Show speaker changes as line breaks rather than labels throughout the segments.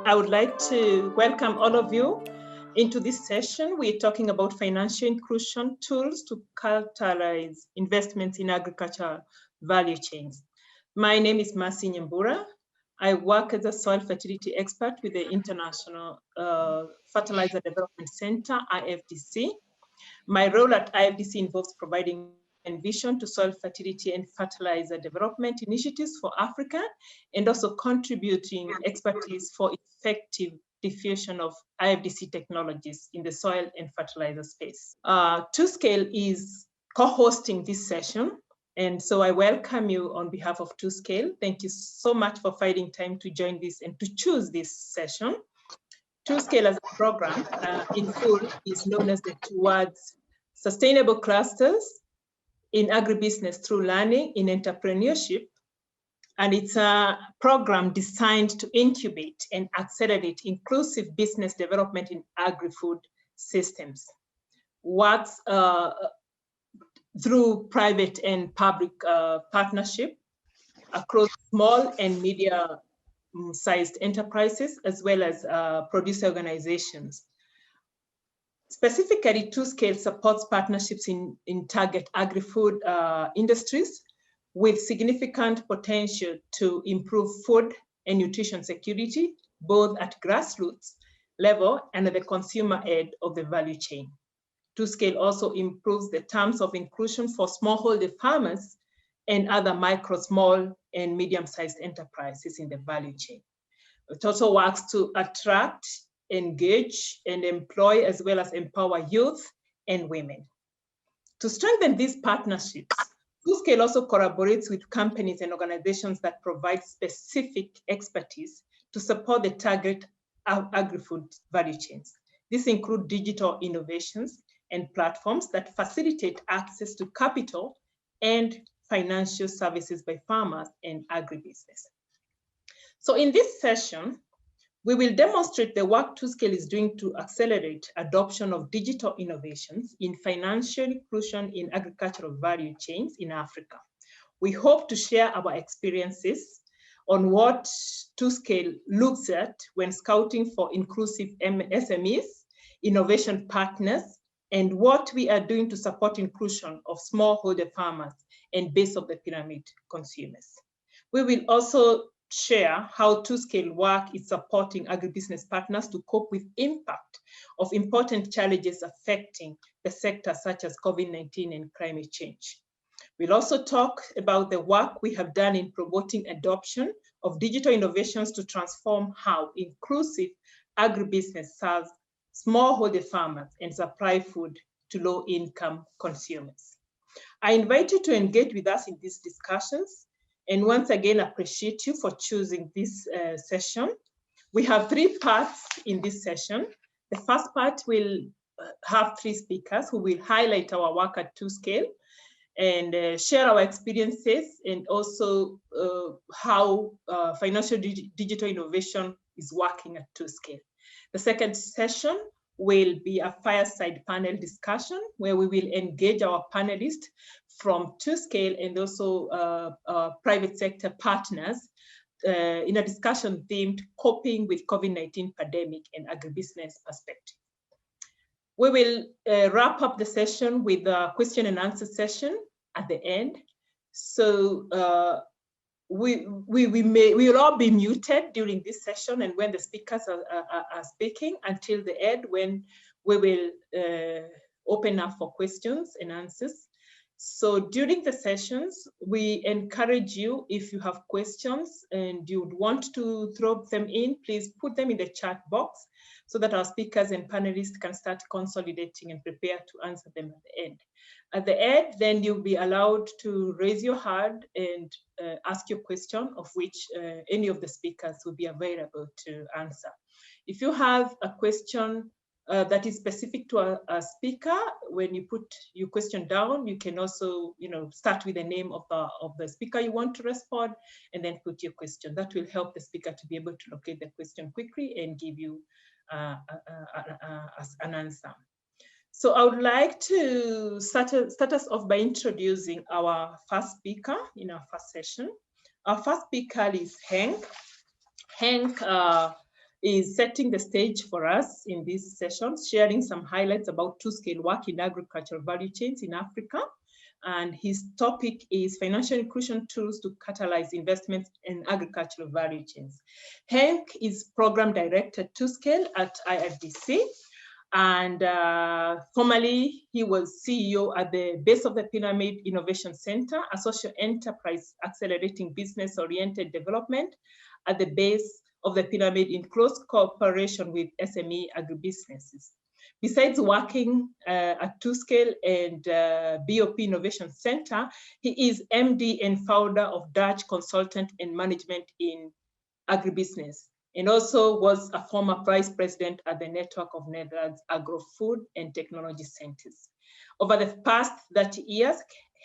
I would like to welcome all of you into this session. We're talking about financial inclusion tools to catalyze investments in agricultural value chains. My name is Mercy Nyambura. I work as a soil fertility expert with the International Fertilizer Development Center, IFDC. My role at IFDC involves providing and vision to soil fertility and fertilizer development initiatives for Africa, and also contributing expertise for effective diffusion of IFDC technologies in the soil and fertilizer space. TwoScale is co-hosting this session, and so I welcome you on behalf of TwoScale. Thank you so much for finding time to join this and to choose this session. TwoScale as a program in full is known as the Towards Sustainable Clusters in Agribusiness Through Learning in Entrepreneurship. And it's a program designed to incubate and accelerate inclusive business development in agri-food systems. Works through private and public partnership across small and medium-sized enterprises, as well as producer organizations. Specifically, TwoScale supports partnerships in target agri-food industries with significant potential to improve food and nutrition security, both at grassroots level and at the consumer end of the value chain. TwoScale also improves the terms of inclusion for smallholder farmers and other micro, small, and medium-sized enterprises in the value chain. It also works to attract, engage, and employ, as well as empower youth and women. To strengthen these partnerships, TwoScale also collaborates with companies and organizations that provide specific expertise to support the target agri-food value chains. These include digital innovations and platforms that facilitate access to capital and financial services by farmers and agribusiness. So in this session, we will demonstrate the work TwoScale is doing to accelerate adoption of digital innovations in financial inclusion in agricultural value chains in Africa. We hope to share our experiences on what TwoScale looks at when scouting for inclusive SMEs, innovation partners, and what we are doing to support inclusion of smallholder farmers and base of the pyramid consumers. We will also share how TwoScale work is supporting agribusiness partners to cope with impact of important challenges affecting the sector, such as COVID-19 and climate change. We'll also talk about the work we have done in promoting adoption of digital innovations to transform how inclusive agribusiness serves smallholder farmers and supply food to low-income consumers. I invite you to engage with us in these discussions, and once again, appreciate you for choosing this session. We have three parts in this session. The first part will have three speakers who will highlight our work at TwoScale and share our experiences, and also how financial digital innovation is working at TwoScale. The second session will be a fireside panel discussion where we will engage our panelists from TwoScale and also private sector partners in a discussion themed coping with COVID-19 pandemic and agribusiness perspective. We will wrap up the session with a question and answer session at the end. So we will all be muted during this session and when the speakers are speaking until the end, when we will open up for questions and answers. So during the sessions, we encourage you, if you have questions and you would want to throw them in, please put them in the chat box so that our speakers and panelists can start consolidating and prepare to answer them at the end. At the end, then you'll be allowed to raise your hand and ask your question, of which any of the speakers will be available to answer. If you have a question that is specific to a speaker, when you put your question down, you can also, start with the name of the speaker you want to respond, and then put your question. That will help the speaker to be able to locate the question quickly and give you an answer. So I would like to start us off by introducing our first speaker in our first session. Our first speaker is Henk. Henk is setting the stage for us in this session, sharing some highlights about two-scale work in agricultural value chains in Africa. And his topic is financial inclusion tools to catalyze investments in agricultural value chains. Henk is program director two-scale at IRDC. And formerly, he was CEO at the base of the Pyramid Innovation Center, a social enterprise accelerating business-oriented development at the base of the pyramid in close cooperation with SME agribusinesses. Besides working at two-scale and BOP Innovation Center, he is MD and founder of Dutch Consultant and Management in Agribusiness, and also was a former vice president at the Network of Netherlands Agro-Food and Technology Centers. Over the past 30 years,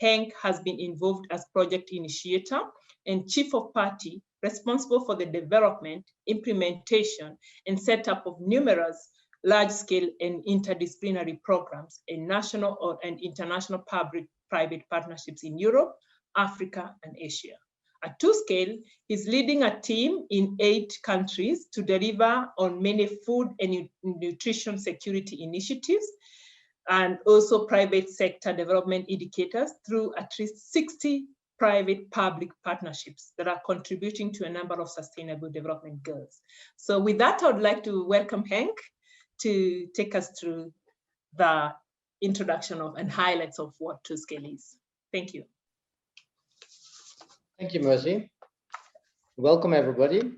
Henk has been involved as project initiator and chief of party responsible for the development, implementation, and setup of numerous large-scale and interdisciplinary programs in national and international public-private partnerships in Europe, Africa, and Asia. At two-scale, he's leading a team in 8 countries to deliver on many food and nutrition security initiatives, and also private sector development indicators through at least 60 private-public partnerships that are contributing to a number of sustainable development goals. So with that, I would like to welcome Henk to take us through the introduction of and highlights of what two-scale is. Thank you.
Thank you, Mercy. Welcome, everybody.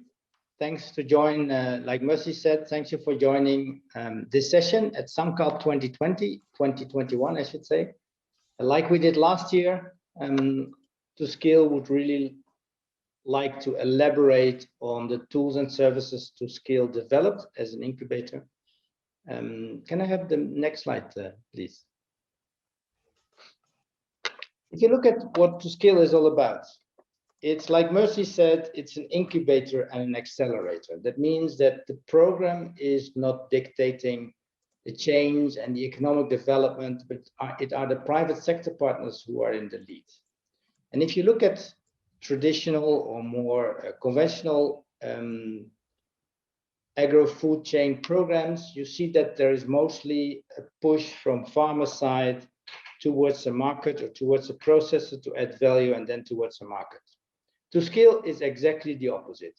Thanks to join, like Mercy said, thank you for joining this session at SAMCAL 2021, I should say. Like we did last year, two-scale would really like to elaborate on the tools and services two-scale developed as an incubator. Can I have the next slide, please? If you look at what two-scale is all about, it's like Mercy said, it's an incubator and an accelerator. That means that the program is not dictating the change and the economic development, but it are the private sector partners who are in the lead. And if you look at traditional or more conventional agro-food chain programs, you see that there is mostly a push from farmer side towards a market or towards a processor to add value and then towards a market. Two-scale is exactly the opposite.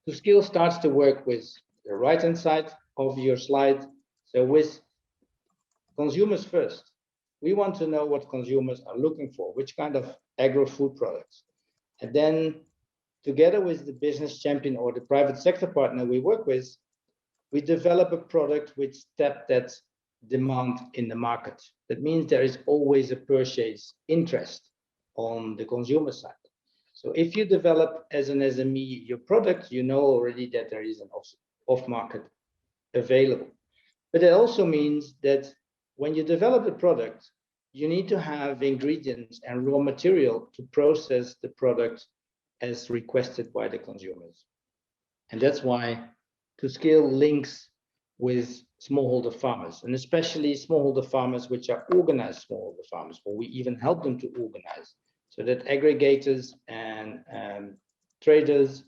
Two-scale starts to work with the right-hand side of your slide. So with consumers first, we want to know what consumers are looking for, which kind of agro-food products. And then together with the business champion or the private sector partner we work with, we develop a product which taps that demand in the market. That means there is always a purchase interest on the consumer side. So if you develop as an SME your product, you know already that there is an off-market available. But it also means that when you develop a product, you need to have ingredients and raw material to process the product as requested by the consumers. And that's why two-scale links with smallholder farmers, and especially smallholder farmers which are organized smallholder farmers, or we even help them to organize, so that aggregators and traders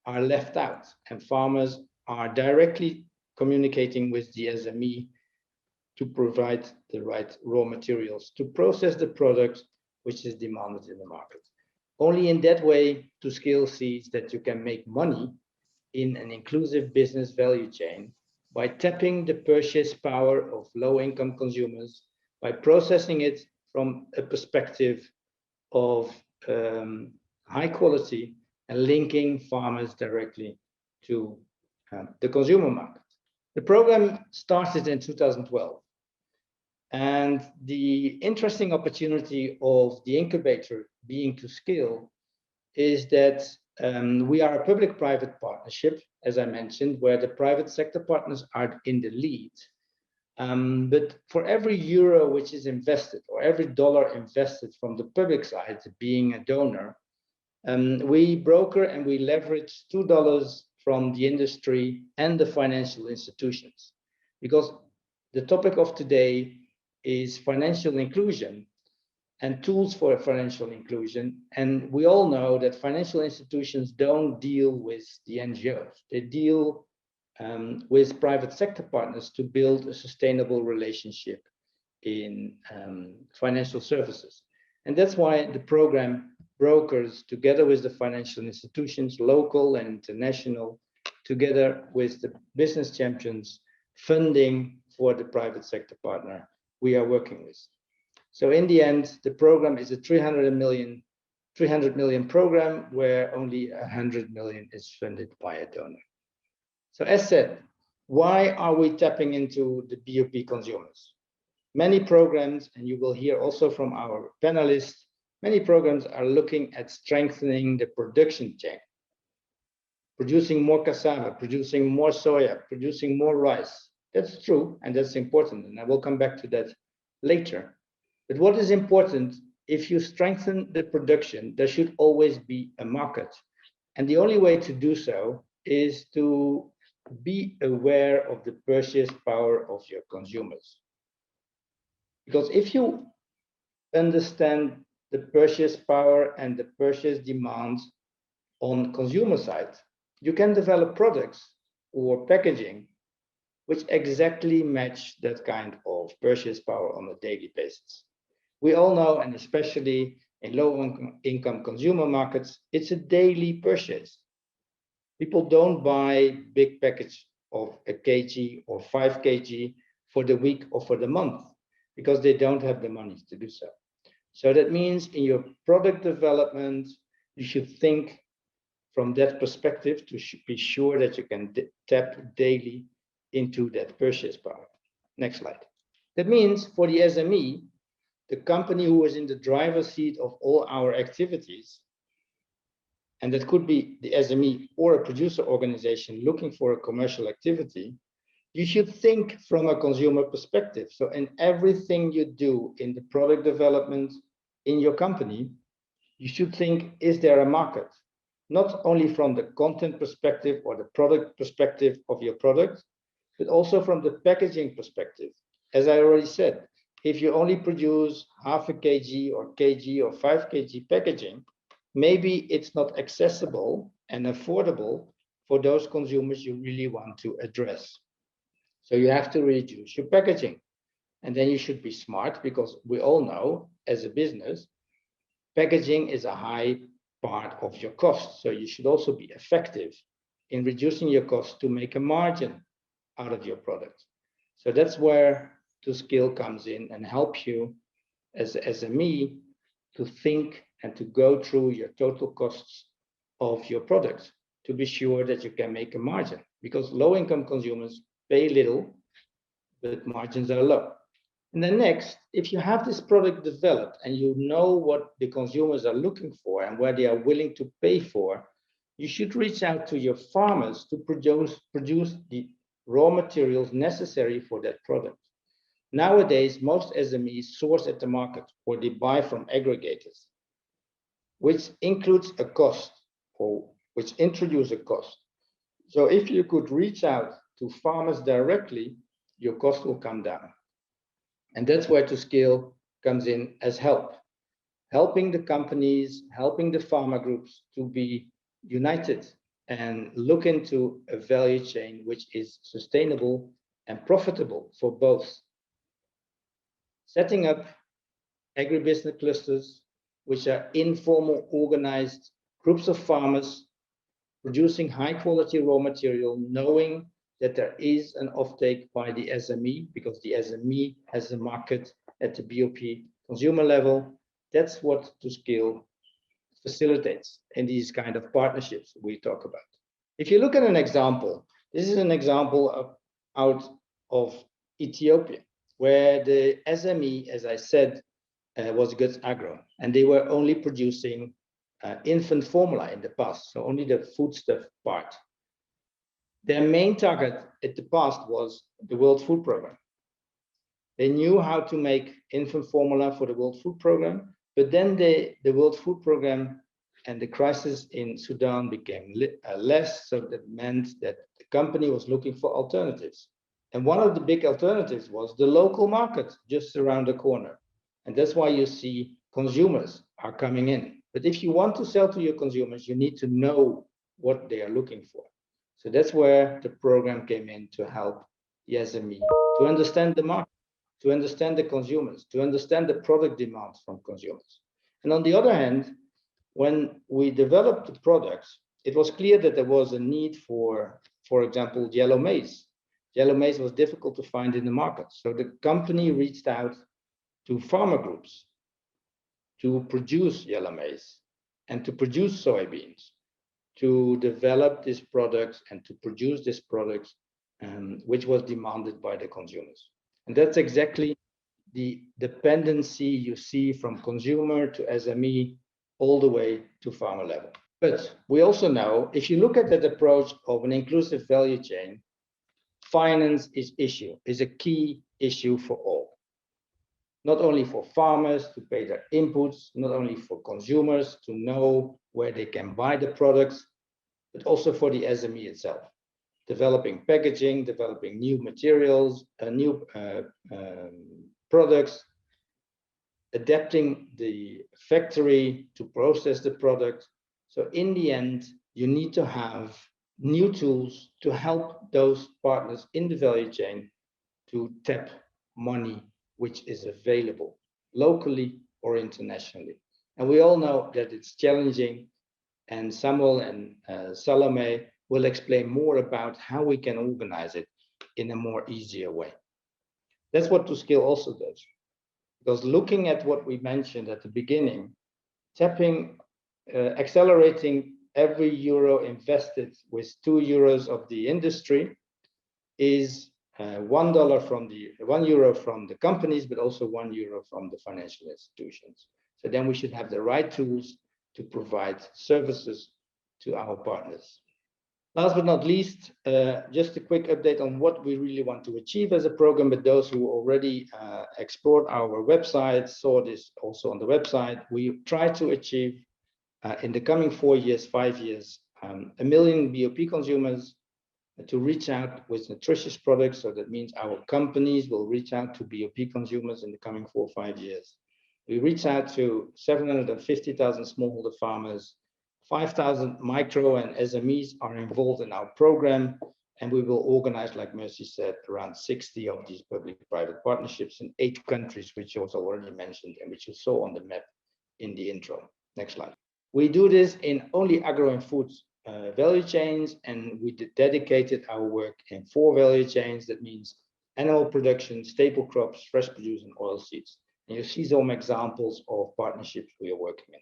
are left out and farmers are directly communicating with the SME to provide the right raw materials to process the product which is demanded in the market. Only in that way two-scale sees that you can make money in an inclusive business value chain by tapping the purchase power of low-income consumers, by processing it from a perspective of high quality and linking farmers directly to the consumer market. The program started in 2012. And the interesting opportunity of the incubator being two-scale is that we are a public-private partnership, as I mentioned, where the private sector partners are in the lead. But for every euro which is invested or every dollar invested from the public side, being a donor, we broker and we leverage $2 from the industry and the financial institutions. Because the topic of today is financial inclusion and tools for financial inclusion. And we all know that financial institutions don't deal with the NGOs. They deal with private sector partners to build a sustainable relationship in financial services. And that's why the program brokers, together with the financial institutions, local and international, together with the business champions, funding for the private sector partner we are working with. So in the end, the program is a 300 million program where only 100 million is funded by a donor. So as said, why are we tapping into the BOP consumers? Many programs, and you will hear also from our panelists, many programs are looking at strengthening the production chain, producing more cassava, producing more soya, producing more rice. That's true, and that's important, and I will come back to that later. But what is important, if you strengthen the production, there should always be a market. And the only way to do so is to be aware of the purchase power of your consumers. Because if you understand the purchase power and the purchase demands on consumer side, you can develop products or packaging which exactly match that kind of purchase power on a daily basis. We all know, and especially in low-income consumer markets, it's a daily purchase. People don't buy big package of a kg or 5 kg for the week or for the month because they don't have the money to do so. So that means in your product development, you should think from that perspective to be sure that you can tap daily into that purchase power. Next slide. That means for the SME, the company who is in the driver's seat of all our activities, and that could be the SME or a producer organization looking for a commercial activity, you should think from a consumer perspective. So in everything you do in the product development in your company, you should think, is there a market? Not only from the content perspective or the product perspective of your product, but also from the packaging perspective. As I already said, if you only produce half a kg or 5 kg packaging, maybe it's not accessible and affordable for those consumers you really want to address. So you have to reduce your packaging. And then you should be smart, because we all know as a business, packaging is a high part of your cost. So you should also be effective in reducing your cost to make a margin out of your product. So that's where ToScale comes in and help you as a SME to think and to go through your total costs of your product to be sure that you can make a margin, because low-income consumers pay little, but margins are low. And then next, if you have this product developed and you know what the consumers are looking for and where they are willing to pay for, you should reach out to your farmers to produce the raw materials necessary for that product. Nowadays, most SMEs source at the market or they buy from aggregators, which includes a cost or which introduce a cost. So if you could reach out to farmers directly, your cost will come down. And that's where ToScale comes in as help, helping the companies, helping the farmer groups to be united and look into a value chain which is sustainable and profitable for both. Setting up agribusiness clusters, which are informal, organized groups of farmers producing high quality raw material, knowing that there is an offtake by the SME, because the SME has a market at the BOP consumer level. That's what ToScale facilitates in these kind of partnerships we talk about. If you look at an example, this is an example out of Ethiopia, where the SME, as I said, was Guts Agro, and they were only producing infant formula in the past, so only the foodstuff part. Their main target at the past was the World Food Programme. They knew how to make infant formula for the World Food Programme, but then the World Food Programme and the crisis in Sudan became less, so that meant that the company was looking for alternatives. And one of the big alternatives was the local market just around the corner. And that's why you see consumers are coming in. But if you want to sell to your consumers, you need to know what they are looking for. So that's where the program came in to help the SME to understand the market, to understand the consumers, to understand the product demands from consumers. And on the other hand, when we developed the products, it was clear that there was a need for example, yellow maize. Yellow maize was difficult to find in the market. So the company reached out to farmer groups to produce yellow maize and to produce soybeans, to develop these products and to produce these products, which was demanded by the consumers. And that's exactly the dependency you see from consumer to SME all the way to farmer level. But we also know, if you look at that approach of an inclusive value chain, finance is a key issue for all. Not only for farmers to pay their inputs, not only for consumers to know where they can buy the products, but also for the SME itself. Developing packaging, developing new materials, new products, adapting the factory to process the product. So in the end, you need to have new tools to help those partners in the value chain to tap money which is available locally or internationally. And we all know that it's challenging, and Samuel and Salome will explain more about how we can organize it in a more easier way. That's what ToScale also does. Because looking at what we mentioned at the beginning, accelerating every euro invested with 2 euros of the industry is €1 from the companies, but also €1 from the financial institutions. So then we should have the right tools to provide services to our partners. Last but not least, just a quick update on what we really want to achieve as a program. But those who already explored our website saw this also on the website. We try to achieve in the coming 4 years, 5 years, 1 million BOP consumers to reach out with nutritious products. So that means our companies will reach out to BOP consumers in the coming 4 or 5 years. We reach out to 750,000 smallholder farmers. 5,000 micro and SMEs are involved in our program, and we will organize, like Mercy said, around 60 of these public-private partnerships in 8 countries, which was already mentioned and which you saw on the map in the intro. Next slide. We do this in only agro and food value chains, and we dedicated our work in 4 value chains. That means animal production, staple crops, fresh produce, and oilseeds. And you see some examples of partnerships we are working in.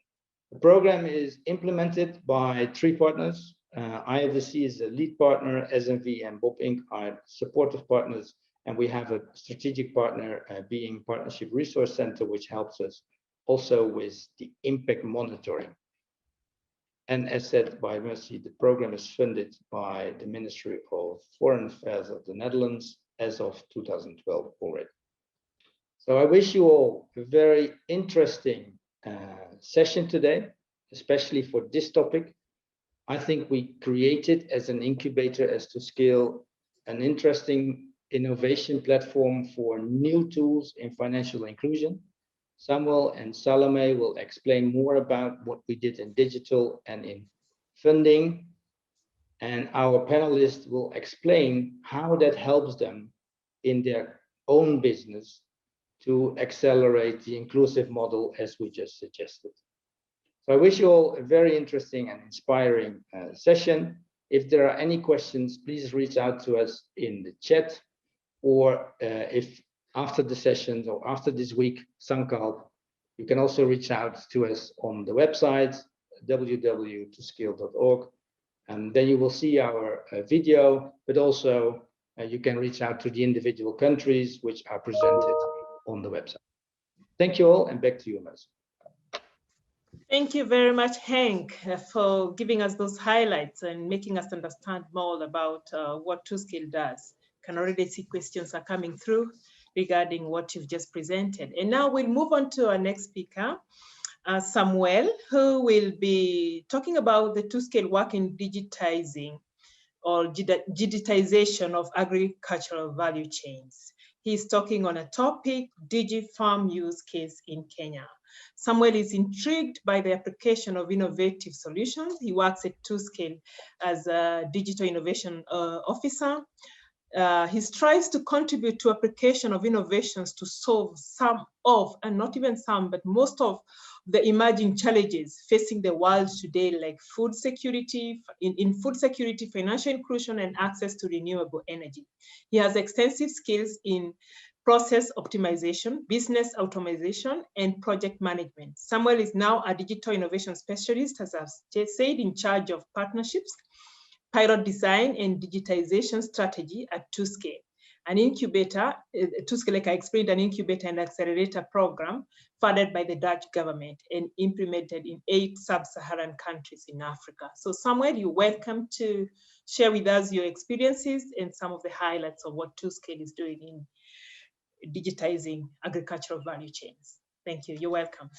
The program is implemented by 3 partners. IFSC is a lead partner, SMV and Bob Inc. are supportive partners, and we have a strategic partner being Partnership Resource Center, which helps us also with the impact monitoring. And as said by Mercy, the program is funded by the Ministry of Foreign Affairs of the Netherlands as of 2012 already. So I wish you all a very interesting session today, especially for this topic. I think we created as an incubator, as ToScale, an interesting innovation platform for new tools in financial inclusion. Samuel and Salome will explain more about what we did in digital and in funding. And our panelists will explain how that helps them in their own business to accelerate the inclusive model as we just suggested. So I wish you all a very interesting and inspiring session. If there are any questions, please reach out to us in the chat, or if after the sessions or after this week, Sankal, you can also reach out to us on the website, www.toscale.org, and then you will see our video, but also you can reach out to the individual countries which are presented on the website. Thank you all, and back to you, Mercy.
Thank you very much, Henk, for giving us those highlights and making us understand more about what ToScale does. Can already see questions are coming through regarding what you've just presented. And now we'll move on to our next speaker, Samuel, who will be talking about the ToScale work in digitizing or digitization of agricultural value chains. He's talking on a topic, DigiFarm use case in Kenya. Samuel is intrigued by the application of innovative solutions. He works at 2Scale as a digital innovation officer. He strives to contribute to application of innovations to solve some of, and not even some, but most of the emerging challenges facing the world today, like food security, in food security, financial inclusion, and access to renewable energy. He has extensive skills in process optimization, business automation, and project management. Samuel is now a digital innovation specialist, as I've said, in charge of partnerships, pilot design, and digitization strategy at 2Scale. An incubator, 2Scale, like I explained, an incubator and accelerator program funded by the Dutch government and implemented in 8 sub-Saharan countries in Africa. So Samuel, you're welcome to share with us your experiences and some of the highlights of what 2Scale is doing in digitizing agricultural value chains. Thank you, you're welcome.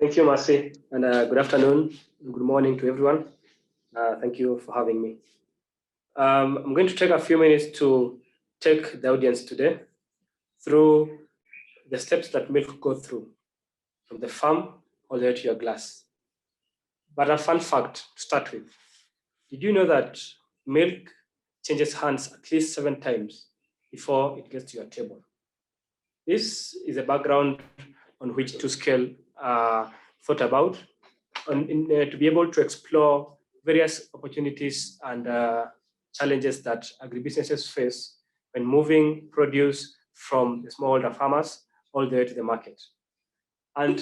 Thank you, Marcy, and good afternoon, good morning to everyone. Thank you for having me. I'm going to take a few minutes to take the audience today through the steps that milk go through, from the farm all the way to your glass. But a fun fact to start with. Did you know that milk changes hands at least 7 times before it gets to your table? This is a background on which 2Scale thought about to be able to explore various opportunities and challenges that agribusinesses face when moving produce from the smallholder farmers all the way to the market. And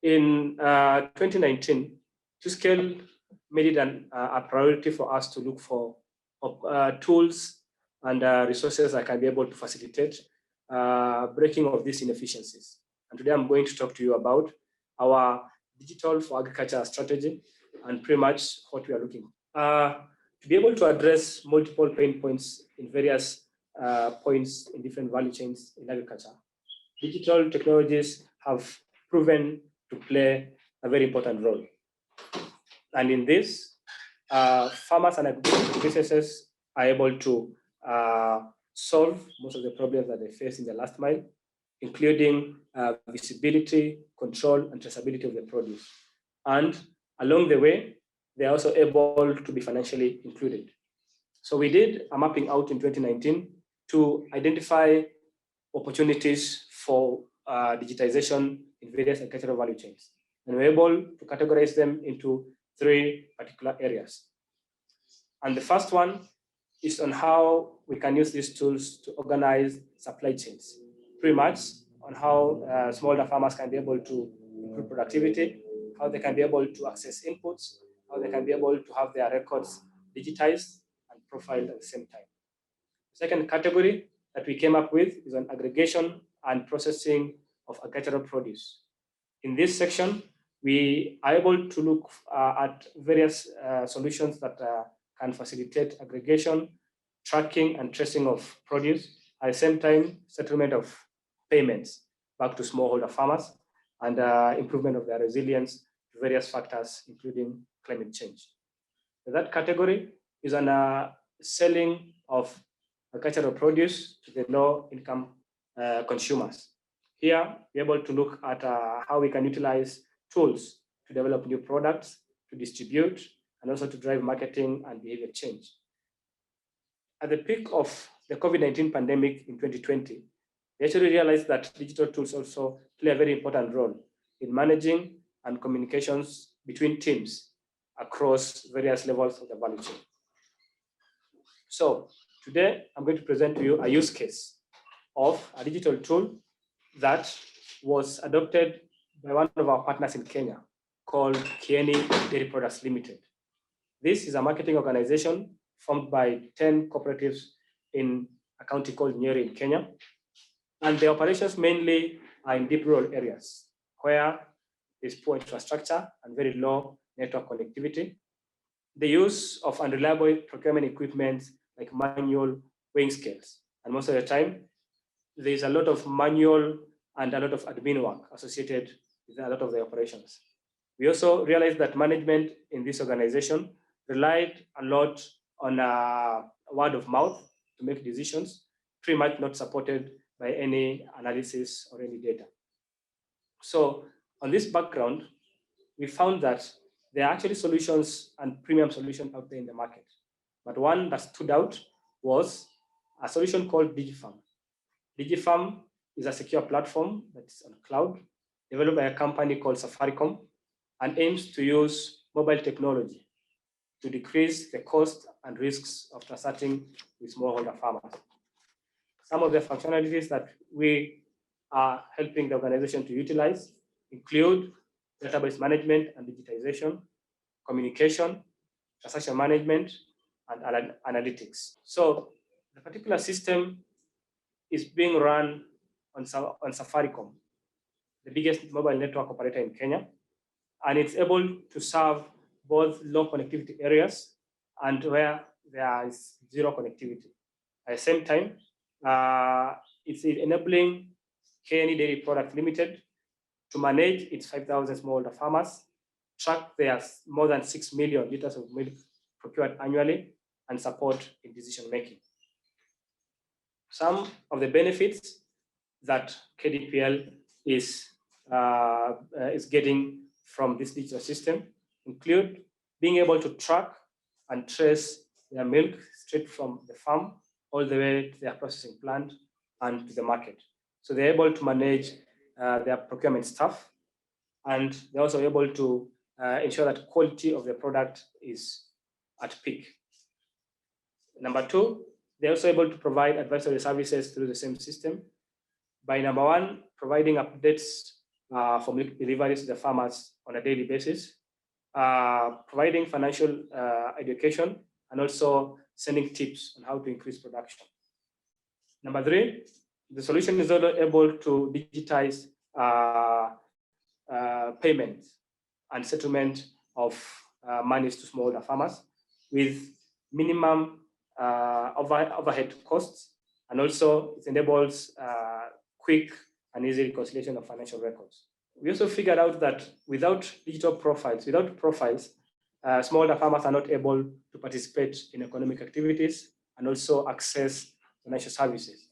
in 2019, 2Scale made it a priority for us to look for tools and resources that can be able to facilitate breaking of these inefficiencies. And today I'm going to talk to you about our digital for agriculture strategy and pretty much what we are looking to be able to address multiple pain points in various points in different value chains in agriculture. Digital technologies have proven to play a very important role. And in this, farmers and agribusinesses are able to solve most of the problems that they face in the last mile, including visibility, control, and traceability of the produce. And along the way, they're also able to be financially included. So we did a mapping out in 2019 to identify opportunities for digitization in various agricultural value chains. And we're able to categorize them into 3 particular areas. And the first one is on how we can use these tools to organize supply chains, pretty much on how smallholder farmers can be able to improve productivity, how they can be able to access inputs, how they can be able to have their records digitized and profiled at the same time. The second category that we came up with is on aggregation and processing of agricultural produce. In this section, we are able to look at various solutions that can facilitate aggregation, tracking, and tracing of produce, at the same time, settlement of payments back to smallholder farmers, and improvement of their resilience to various factors, including climate change. That category is on selling of agricultural produce to the low-income consumers. Here, we're able to look at how we can utilize tools to develop new products, to distribute, and also to drive marketing and behavior change. At the peak of the COVID-19 pandemic in 2020, we actually realized that digital tools also play a very important role in managing and communications between teams across various levels of the value chain. So today, I'm going to present to you a use case of a digital tool that was adopted by one of our partners in Kenya called Kieni Dairy Products Limited. This is a marketing organization formed by 10 cooperatives in a county called Nyeri in Kenya. And the operations mainly are in deep rural areas where there's poor infrastructure and very low network connectivity. The use of unreliable procurement equipment like manual weighing scales. And most of the time, there's a lot of manual and a lot of admin work associated with a lot of the operations. We also realized that management in this organization relied a lot on word of mouth to make decisions, pretty much not supported by any analysis or any data. So on this background, we found that there are actually solutions and premium solutions out there in the market. But one that stood out was a solution called DigiFarm. DigiFarm is a secure platform that's on cloud, developed by a company called Safaricom, and aims to use mobile technology to decrease the cost and risks of transacting with smallholder farmers. Some of the functionalities that we are helping the organization to utilize include database management and digitization, communication, transaction management, and analytics. So the particular system is being run on Safaricom, the biggest mobile network operator in Kenya, and it's able to serve both low connectivity areas and where there is zero connectivity. At the same time, it's enabling KNE Dairy Products Limited to manage its 5,000 smallholder farmers, track their more than 6 million liters of milk procured annually, and support in decision making. Some of the benefits that KDPL is getting from this digital system include being able to track and trace their milk straight from the farm all the way to their processing plant and to the market. So they're able to manage their procurement staff, and they're also able to ensure that quality of the product is at peak. Number two, they're also able to provide advisory services through the same system by, number one, providing updates for milk deliveries to the farmers on a daily basis, providing financial education, and also sending tips on how to increase production. Number three, the solution is also able to digitize payments and settlement of monies to smallholder farmers with minimum overhead costs, and also it enables quick and easy reconciliation of financial records. We also figured out that without digital profiles, smallholder farmers are not able to participate in economic activities and also access financial services.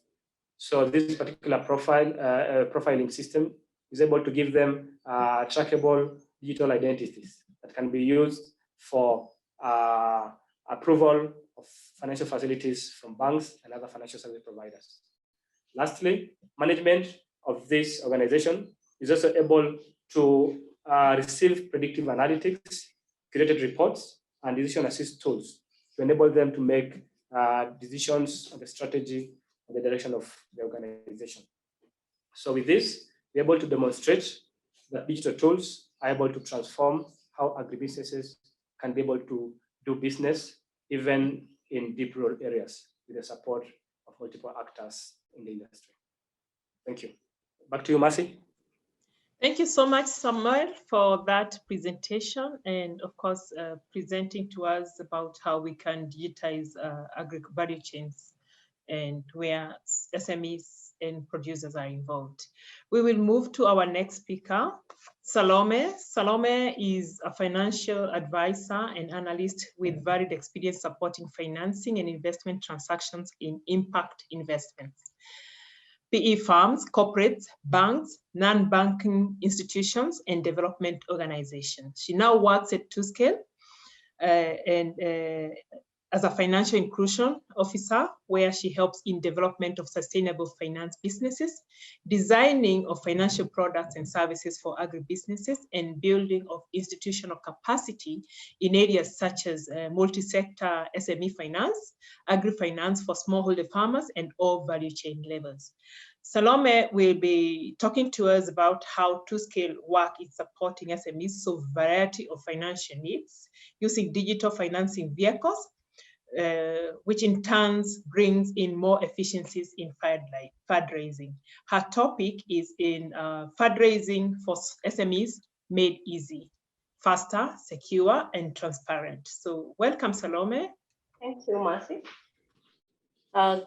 So this particular profiling system is able to give them trackable digital identities that can be used for approval of financial facilities from banks and other financial service providers. Lastly, management of this organization is also able to receive predictive analytics, curated reports, and decision assist tools to enable them to make decisions on the strategy and the direction of the organization. So with this, we're able to demonstrate that digital tools are able to transform how agribusinesses can be able to do business, even in deep rural areas, with the support of multiple actors in the industry. Thank you. Back to you, Mercy.
Thank you so much, Samuel, for that presentation, and of course, presenting to us about how we can digitize agri-value chains and where SMEs and producers are involved. We will move to our next speaker, Salome. Salome is a financial advisor and analyst with varied experience supporting financing and investment transactions in impact investments, PE firms, corporates, banks, non-banking institutions, and development organizations. She now works at TwoScale as a financial inclusion officer, where she helps in development of sustainable finance businesses, designing of financial products and services for agribusinesses, and building of institutional capacity in areas such as multi-sector SME finance, agri-finance for smallholder farmers, and all value chain levels. Salome will be talking to us about how TwoScale work in supporting SMEs solve a variety of financial needs using digital financing vehicles, which in turn brings in more efficiencies in fundraising. Her topic is in fundraising for SMEs made easy, faster, secure, and transparent. So welcome, Salome.
Thank you, Mercy.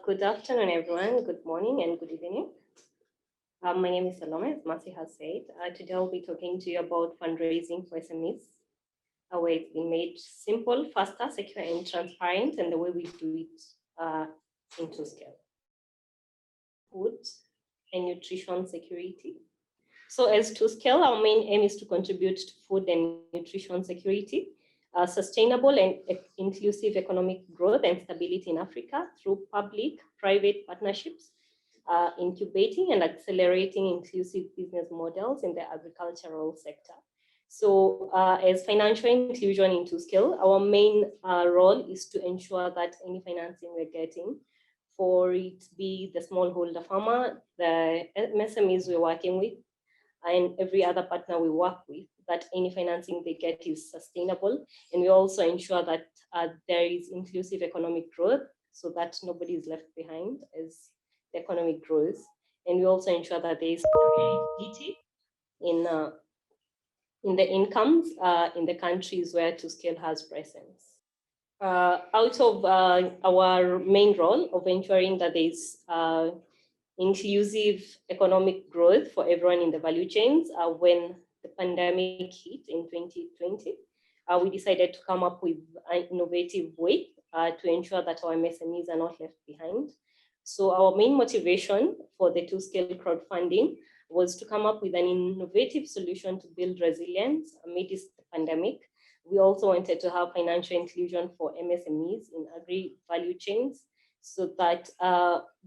Good afternoon, everyone. Good morning and good evening. My name is Salome, as Mercy has said. Today I'll be talking to you about fundraising for SMEs, where it's been made simple, faster, secure, and transparent, and the way we do it in TwoScale. Food and nutrition security. So as to scale, our main aim is to contribute to food and nutrition security, sustainable and inclusive economic growth and stability in Africa through public-private partnerships, incubating and accelerating inclusive business models in the agricultural sector. So as financial inclusion into scale, our main role is to ensure that any financing we're getting, for it be the smallholder farmer, the MSMEs we're working with, and every other partner we work with, that any financing they get is sustainable. And we also ensure that there is inclusive economic growth so that nobody is left behind as the economy grows. And we also ensure that there is stability in the incomes in the countries where ToScale has presence. Out of our main role of ensuring that there is inclusive economic growth for everyone in the value chains, when the pandemic hit in 2020, we decided to come up with an innovative way to ensure that our MSMEs are not left behind. So our main motivation for the ToScale crowdfunding was to come up with an innovative solution to build resilience amidst the pandemic. We also wanted to have financial inclusion for MSMEs in agri-value chains, so that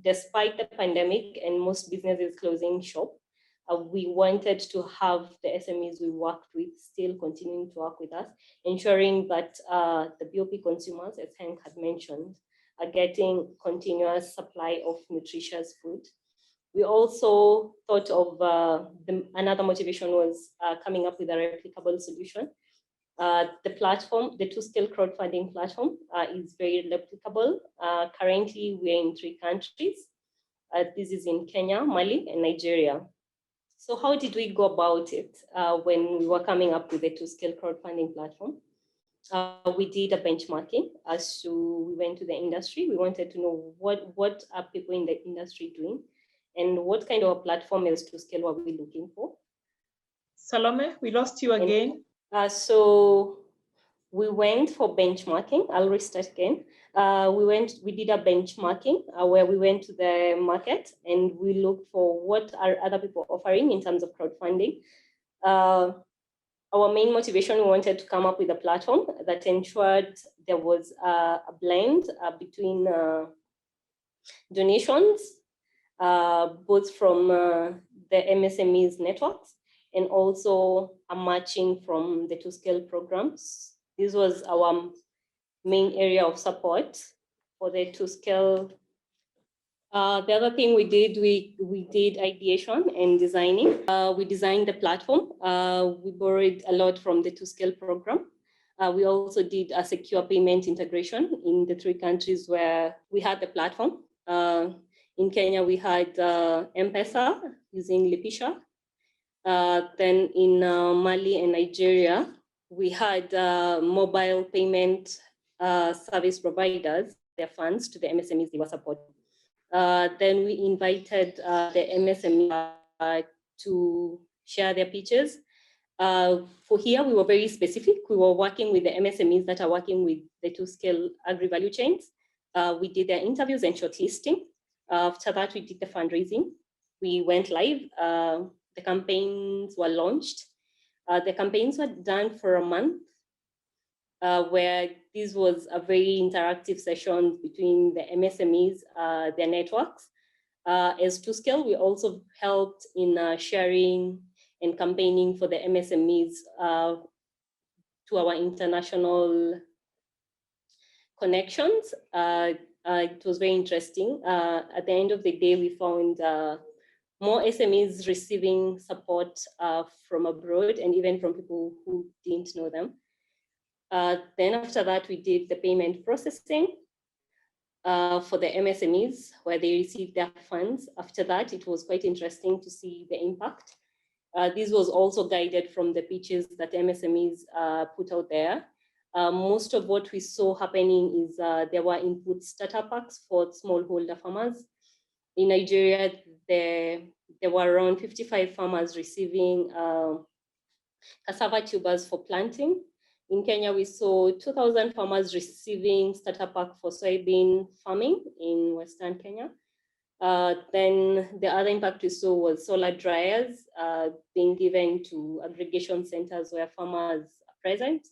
despite the pandemic and most businesses closing shop, we wanted to have the SMEs we worked with still continuing to work with us, ensuring that the BOP consumers, as Hank had mentioned, are getting continuous supply of nutritious food. We also thought of another motivation was coming up with a replicable solution. The platform, the ToScale crowdfunding platform, is very replicable. Currently, we're in 3 countries. This is in Kenya, Mali, and Nigeria. So how did we go about it when we were coming up with the ToScale crowdfunding platform? We did a benchmarking as to, we went to the industry. We wanted to know what are people in the industry doing and what kind of a platform as ToScale were we looking for.
Salome, we lost you again.
So we went for benchmarking. I'll restart again. We did a benchmarking where we went to the market and we looked for what are other people offering in terms of crowdfunding. Our main motivation, we wanted to come up with a platform that ensured there was a blend between donations, both from the MSMEs networks, and also a matching from the ToScale programs. This was our main area of support for the ToScale. The other thing we did, we did ideation and designing. We designed the platform. We borrowed a lot from the ToScale program. We also did a secure payment integration in the 3 countries where we had the platform. In Kenya, we had M-Pesa using Lipisha. Then in Mali and Nigeria, we had mobile payment service providers, their funds to the MSMEs they were supporting. Then we invited the MSME to share their pitches. For here, we were very specific. We were working with the MSMEs that are working with the ToScale agri-value chains. We did their interviews and shortlisting. After that, we did the fundraising. We went live. The campaigns were launched. The campaigns were done for a month, where this was a very interactive session between the MSMEs, their networks. As ToScale, we also helped in sharing and campaigning for the MSMEs to our international connections. It was very interesting. At the end of the day, we found more SMEs receiving support from abroad and even from people who didn't know them. Then after that, we did the payment processing for the MSMEs where they received their funds. After that, it was quite interesting to see the impact. This was also guided from the pitches that MSMEs put out there. Most of what we saw happening is there were input starter packs for smallholder farmers. In Nigeria, there were around 55 farmers receiving cassava tubers for planting. In Kenya, we saw 2,000 farmers receiving starter pack for soybean farming in Western Kenya. Then the other impact we saw was solar dryers being given to aggregation centers where farmers are present.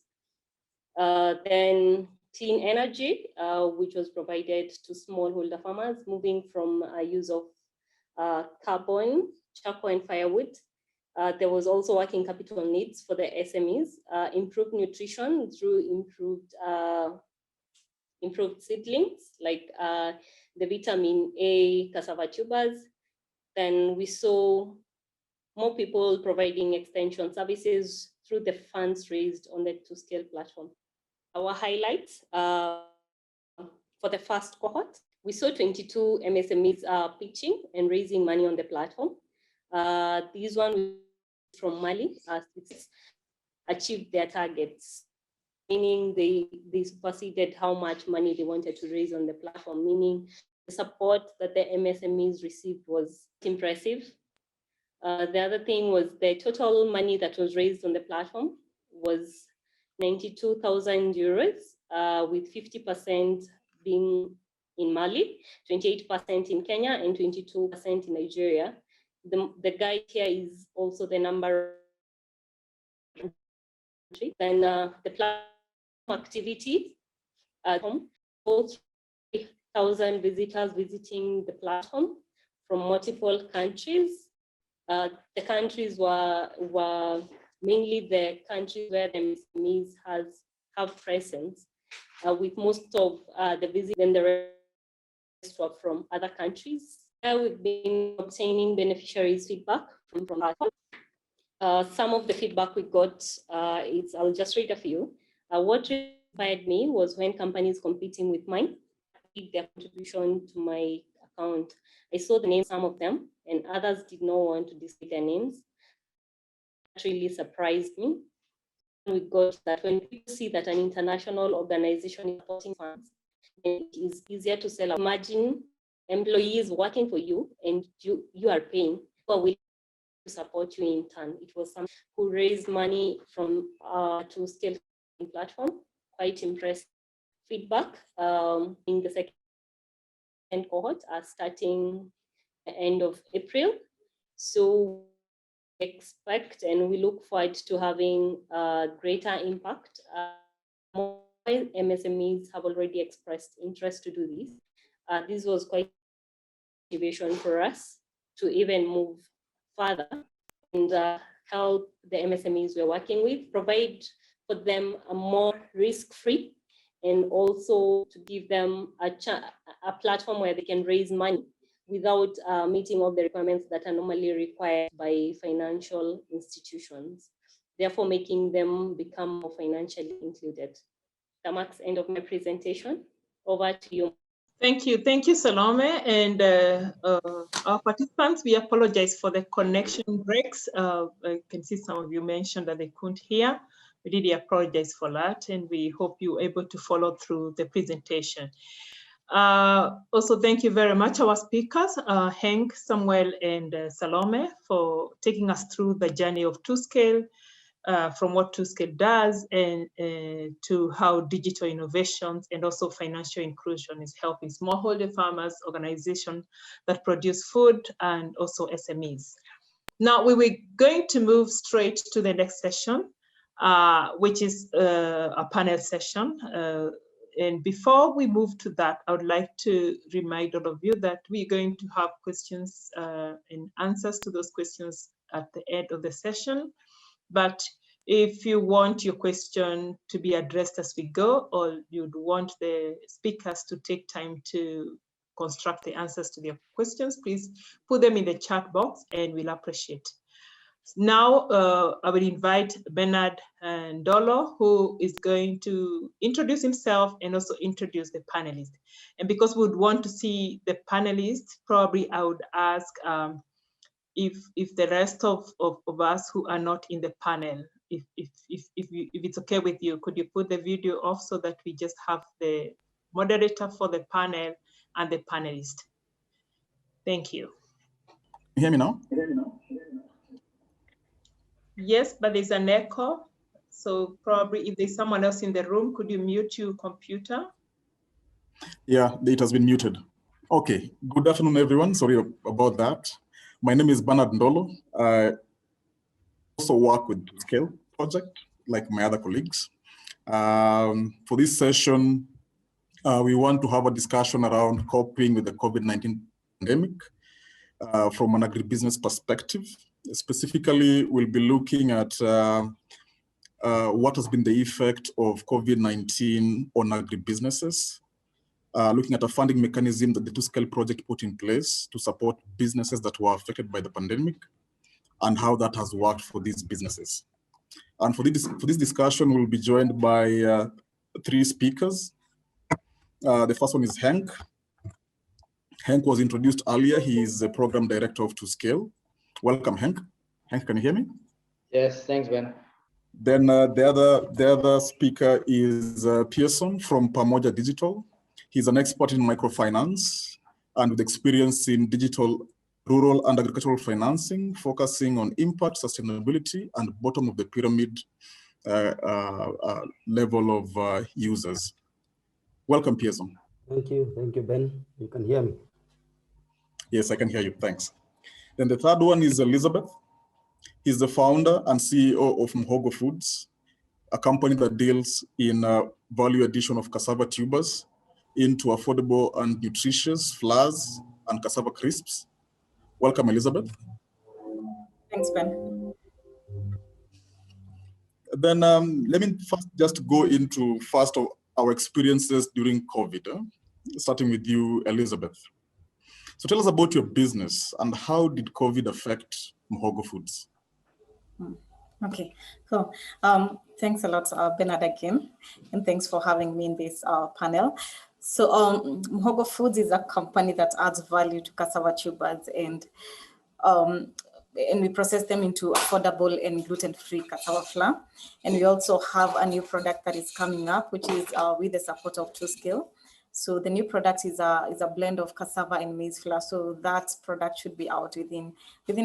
Then clean energy, which was provided to smallholder farmers, moving from use of carbon, charcoal, and firewood. There was also working capital needs for the SMEs, improved nutrition through improved seedlings like the vitamin A cassava tubers. Then we saw more people providing extension services through the funds raised on the two-scale platform. Our highlights for the first cohort, we saw 22 MSMEs pitching and raising money on the platform. These ones from Mali achieved their targets, meaning they superseded how much money they wanted to raise on the platform, meaning the support that the MSMEs received was impressive. The other thing was the total money that was raised on the platform was 92,000 euros, with 50% being in Mali, 28% in Kenya, and 22% in Nigeria. The guide here is also the number. Then the platform activity, both 3,000 visitors visiting the platform from multiple countries. The countries were mainly the countries where the SMEs have presence, with most of the visitors and the rest were from other countries. We've been obtaining beneficiaries' feedback from platform. Some of the feedback we got, I'll just read a few. What inspired me was when companies competing with mine did their contribution to my account. I saw the names, some of them, and others did not want to display their names. That really surprised me. We got that when people see that an international organization is supporting funds, it is easier to sell. Imagine employees working for you and you are paying, but will support you in turn. It was someone who raised money from to scale platform. Quite impressive feedback. In the second cohort are starting the end of April. So we expect and we look forward to having greater impact. More MSMEs have already expressed interest to do this. This was quite motivation for us to even move further and help the MSMEs we're working with, provide for them a more risk-free, and also to give them a platform where they can raise money without meeting all the requirements that are normally required by financial institutions, therefore making them become more financially included. That marks the end of my presentation. Over to you.
Thank you, Salome. And our participants, we apologize for the connection breaks. I can see some of you mentioned that they couldn't hear. We really apologize for that, and we hope you're able to follow through the presentation. Also, thank you very much, our speakers, Henk, Samuel, and Salome, for taking us through the journey of TwoScale, from what TwoScale does and to how digital innovations and also financial inclusion is helping smallholder farmers, organizations that produce food, and also SMEs. Now, we were going to move straight to the next session, which is a panel session. And before we move to that, I would like to remind all of you that we're going to have questions and answers to those questions at the end of the session. But if you want your question to be addressed as we go, or you'd want the speakers to take time to construct the answers to their questions, please put them in the chat box and we'll appreciate. Now, I will invite Bernard Ndolo, who is going to introduce himself and also introduce the panelists. And because we would want to see the panelists, probably I would ask if the rest of us who are not in the panel, if it's okay with you, could you put the video off so that we just have the moderator for the panel and the panelist? Thank you.
You hear me now?
Yes, but there's an echo. So probably if there's someone else in the room, could you mute your computer?
Yeah, it has been muted. Okay, good afternoon, everyone. Sorry about that. My name is Bernard Ndolo. I also work with the Scale project, like my other colleagues. For this session, we want to have a discussion around coping with the COVID-19 pandemic from an agribusiness perspective. Specifically, we'll be looking at what has been the effect of COVID-19 on agribusinesses, looking at a funding mechanism that the Scale project put in place to support businesses that were affected by the pandemic, and how that has worked for these businesses. And for this discussion, we'll be joined by 3 speakers. The first one is Henk. Henk was introduced earlier. He is the program director of Scale. Welcome, Henk. Henk, can you hear me?
Yes, thanks, Ben.
Then the other speaker is Pearson from Pamoja Digital. He's an expert in microfinance and with experience in digital, rural and agricultural financing, focusing on impact, sustainability, and bottom of the pyramid level of users. Welcome, Pearson.
Thank you, Ben. You can hear me?
Yes, I can hear you, thanks. Then the third one is Elizabeth. He's the founder and CEO of Mhogo Foods, a company that deals in value addition of cassava tubers into affordable and nutritious flours and cassava crisps. Welcome, Elizabeth.
Thanks, Ben.
Then let me first just go into first of our experiences during COVID, starting with you, Elizabeth. So tell us about your business and how did COVID affect Mhogo Foods?
Okay, cool. Thanks a lot, Bernard, again, and thanks for having me in this panel. So Mhogo Foods is a company that adds value to cassava tubers, and we process them into affordable and gluten-free cassava flour. And we also have a new product that is coming up, which is with the support of Scale. So the new product is a blend of cassava and maize flour. So that product should be out within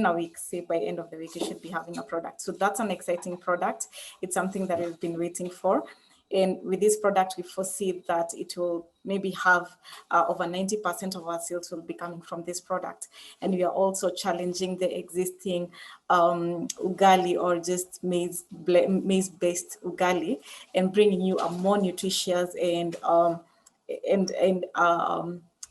a week. Say by end of the week, you should be having a product. So that's an exciting product. It's something that we've been waiting for. And with this product, we foresee that it will maybe have over 90% of our sales will be coming from this product. And we are also challenging the existing ugali or just maize-based ugali and bringing you a more nutritious and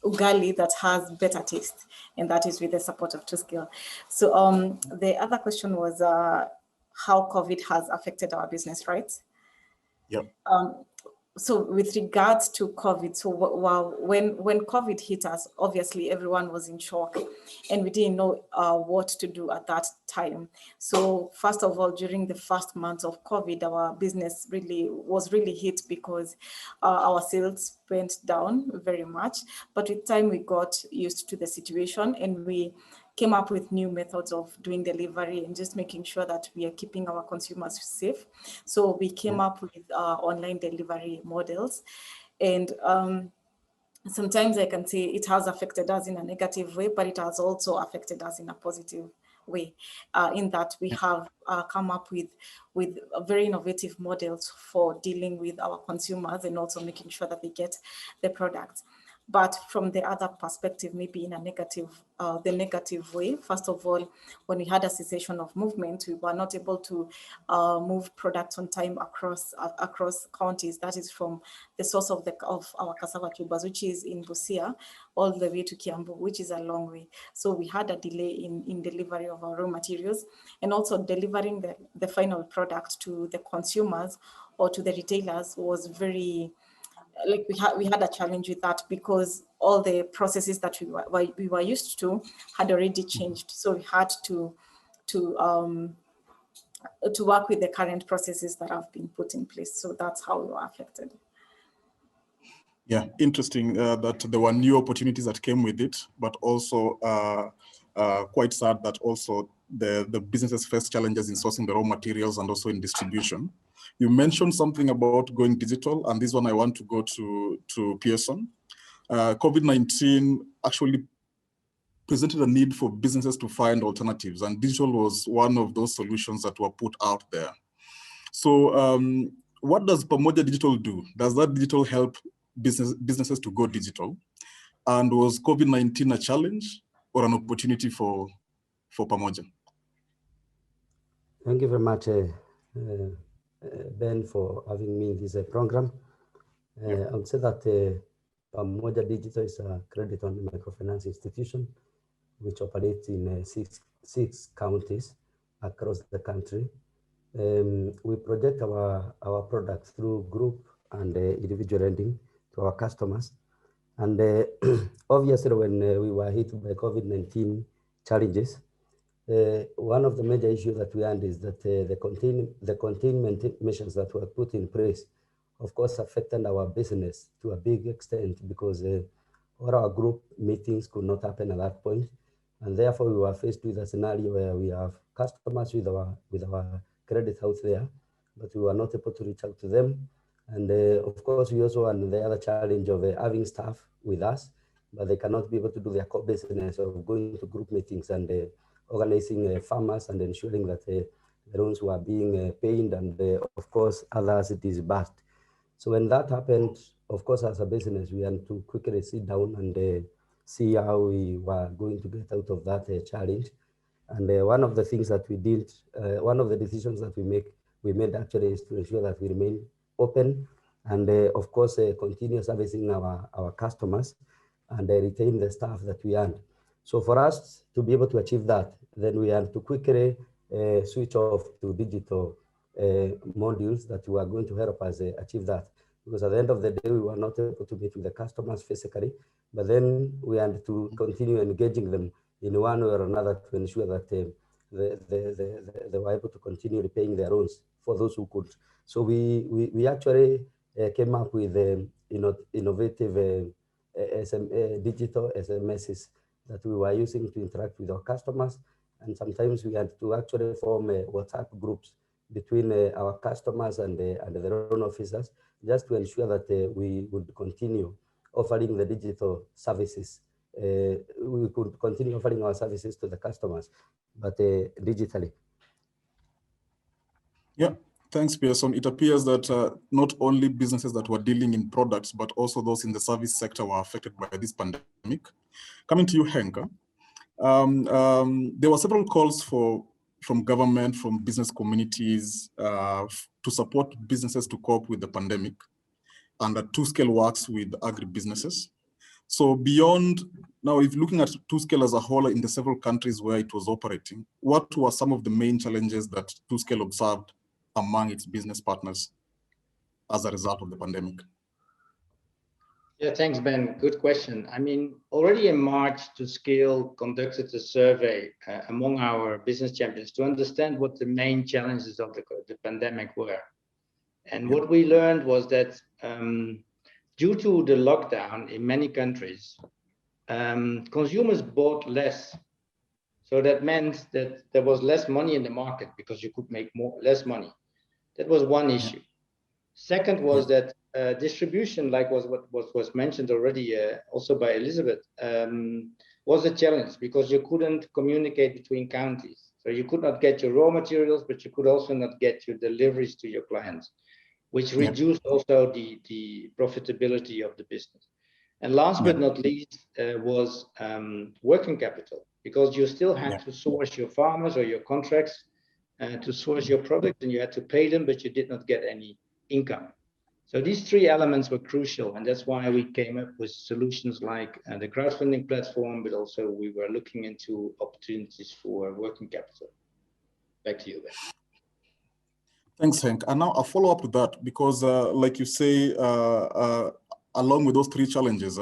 ugali that has better taste, and that is with the support of Scale. So the other question was how COVID has affected our business, right?
Yep.
So with regards to COVID, so when COVID hit us, obviously everyone was in shock and we didn't know what to do at that time. So first of all, during the first months of COVID, our business was really hit because our sales went down very much. But with time, we got used to the situation and we came up with new methods of doing delivery and just making sure that we are keeping our consumers safe. So we came up with online delivery models. And sometimes I can say it has affected us in a negative way, but it has also affected us in a positive way, in that we have come up with very innovative models for dealing with our consumers and also making sure that they get the products. But from the other perspective, maybe in a the negative way, first of all, when we had a cessation of movement, we were not able to move products on time across counties. That is from the source of our cassava tubers, which is in Busia, all the way to Kiambu, which is a long way. So we had a delay in delivery of our raw materials and also delivering the final product to the consumers or to the retailers was very, like we had a challenge with that because all the processes that we were used to had already changed. So we had to work with the current processes that have been put in place. So that's how we were affected.
Yeah, interesting that there were new opportunities that came with it, but also quite sad that also the businesses face challenges in sourcing the raw materials and also in distribution. You mentioned something about going digital, and this one I want to go to Pearson. COVID-19 actually presented a need for businesses to find alternatives, and digital was one of those solutions that were put out there. So what does Pamoja Digital do? Does that digital help businesses to go digital? And was COVID-19 a challenge or an opportunity for Pamoja?
Thank you very much, Ben, for having me in this program. I would say that Pamoja Digital is a credit-only microfinance institution which operates in six counties across the country. We project our products through group and individual lending to our customers. And obviously, when we were hit by COVID-19 challenges, one of the major issues that we had is that the containment measures that were put in place, of course, affected our business to a big extent because all our group meetings could not happen at that point. And therefore, we were faced with a scenario where we have customers with our credit out there, but we were not able to reach out to them. And of course, we also had the other challenge of having staff with us, but they cannot be able to do their core business of going to group meetings and organizing farmers and ensuring that the loans were being paid and of course others disbursed. So when that happened, of course, as a business, we had to quickly sit down and see how we were going to get out of that challenge. And one of the things that we did, one of the decisions that we made actually is to ensure that we remain open and of course continue servicing our customers and retain the staff that we had. So for us to be able to achieve that, then we had to quickly switch off to digital modules that were going to help us achieve that. Because at the end of the day, we were not able to meet with the customers physically, but then we had to continue engaging them in one way or another to ensure that they were able to continue repaying their loans for those who could. So we actually came up with innovative digital SMSs that we were using to interact with our customers. And sometimes we had to actually form WhatsApp groups between our customers and the loan officers, just to ensure that we would continue offering the digital services. We could continue offering our services to the customers, but digitally.
Yeah, thanks, Pearson. It appears that not only businesses that were dealing in products, but also those in the service sector were affected by this pandemic. Coming to you, Henka, there were several calls from government, from business communities to support businesses to cope with the pandemic, and that TwoScale works with agribusinesses. So beyond, now if looking at TwoScale as a whole in the several countries where it was operating, what were some of the main challenges that TwoScale observed among its business partners as a result of the pandemic?
Yeah, thanks, Ben. Good question. I mean, already in March, TwoScale conducted a survey among our business champions to understand what the main challenges of the pandemic were. And what we learned was that due to the lockdown in many countries, consumers bought less. So that meant that there was less money in the market because you could make less money. That was one issue. Second was that distribution, like what was mentioned already also by Elizabeth, was a challenge because you couldn't communicate between counties. So you could not get your raw materials, but you could also not get your deliveries to your clients, which reduced also the profitability of the business. And last but not least was working capital, because you still had to source your farmers or your contracts to source your product, and you had to pay them, but you did not get any income. So these three elements were crucial, and that's why we came up with solutions like the crowdfunding platform, but also we were looking into opportunities for working capital. Back to you, Ben.
Thanks, Henk. And now a follow-up to that, because like you say, along with those three challenges,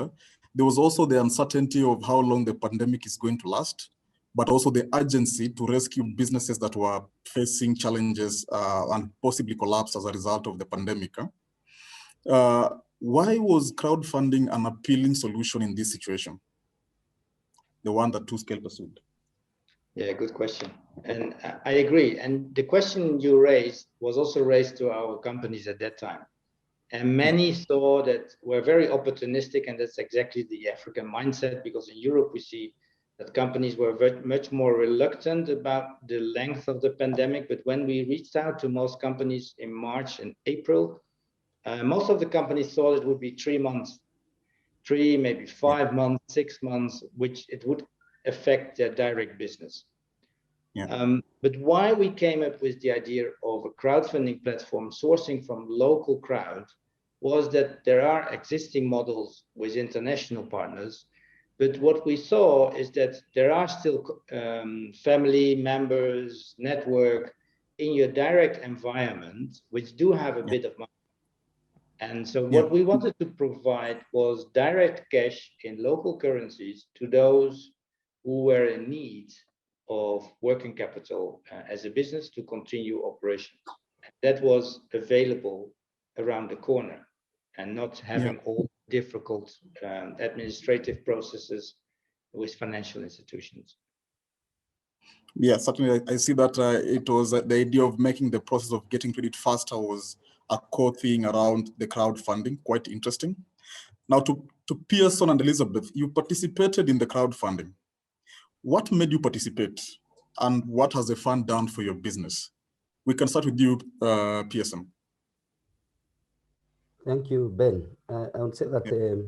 there was also the uncertainty of how long the pandemic is going to last, but also the urgency to rescue businesses that were facing challenges and possibly collapse as a result of the pandemic. Why was crowdfunding an appealing solution in this situation? The one that TwoScale pursued.
Yeah, good question. And I agree. And the question you raised was also raised to our companies at that time. And many saw that we're very opportunistic, and that's exactly the African mindset, because in Europe we see that companies were much more reluctant about the length of the pandemic. But when we reached out to most companies in March and April, most of the companies thought it would be 3 months. 3, maybe 5 months, 6 months, which it would affect their direct business. But why we came up with the idea of a crowdfunding platform sourcing from local crowd was that there are existing models with international partners, but what we saw is that there are still family members, network in your direct environment, which do have a bit of money. And so what we wanted to provide was direct cash in local currencies to those who were in need of working capital as a business to continue operations. That was available around the corner and not having all difficult administrative processes with financial institutions.
Yeah, certainly. I see that it was the idea of making the process of getting credit faster was a core thing around the crowdfunding, quite interesting. Now to Pearson and Elizabeth, you participated in the crowdfunding. What made you participate and what has the fund done for your business? We can start with you, Pearson.
Thank you, Ben. I would say that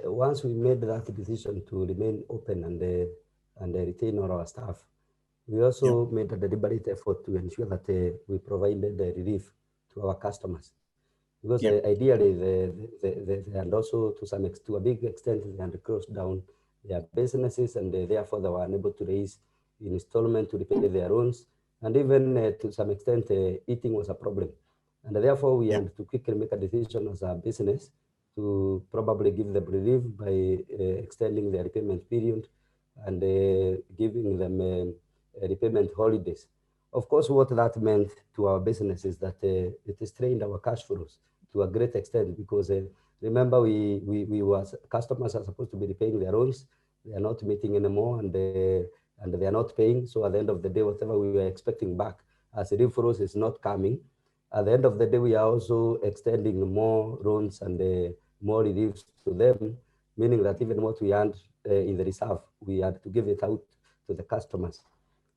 once we made that decision to remain open and retain all our staff, we also made a deliberate effort to ensure that we provided the relief to our customers. Because ideally, and also to a big extent, they had closed down their businesses, and therefore they were unable to raise installment to repay their loans, and even to some extent, eating was a problem. And therefore, we had to quickly make a decision as a business to probably give them relief by extending their repayment period and giving them repayment holidays. Of course, what that meant to our business is that it strained our cash flows to a great extent, because remember, customers are supposed to be repaying their loans. They are not meeting anymore, and they are not paying. So at the end of the day, whatever we were expecting back as referrals is not coming. At the end of the day, we are also extending more loans and more reliefs to them, meaning that even what we earned in the reserve, we had to give it out to the customers.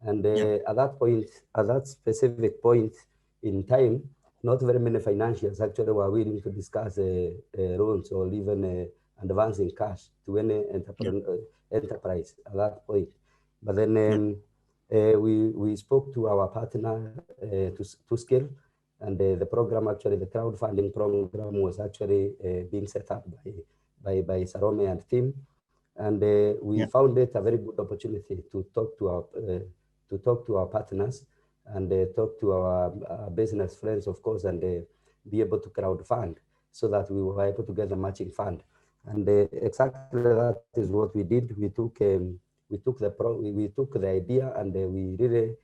And at that point, at that specific point in time, not very many financiers actually were willing to discuss loans or even advancing cash to any enterprise at that point. But then we spoke to our partner to scale, and the program, actually the crowdfunding program, was actually being set up by Salome and team, and we found it a very good opportunity to talk to our partners and talk to our business friends, of course, and be able to crowdfund so that we were able to get a matching fund. And exactly that is what we did. We took the idea and we really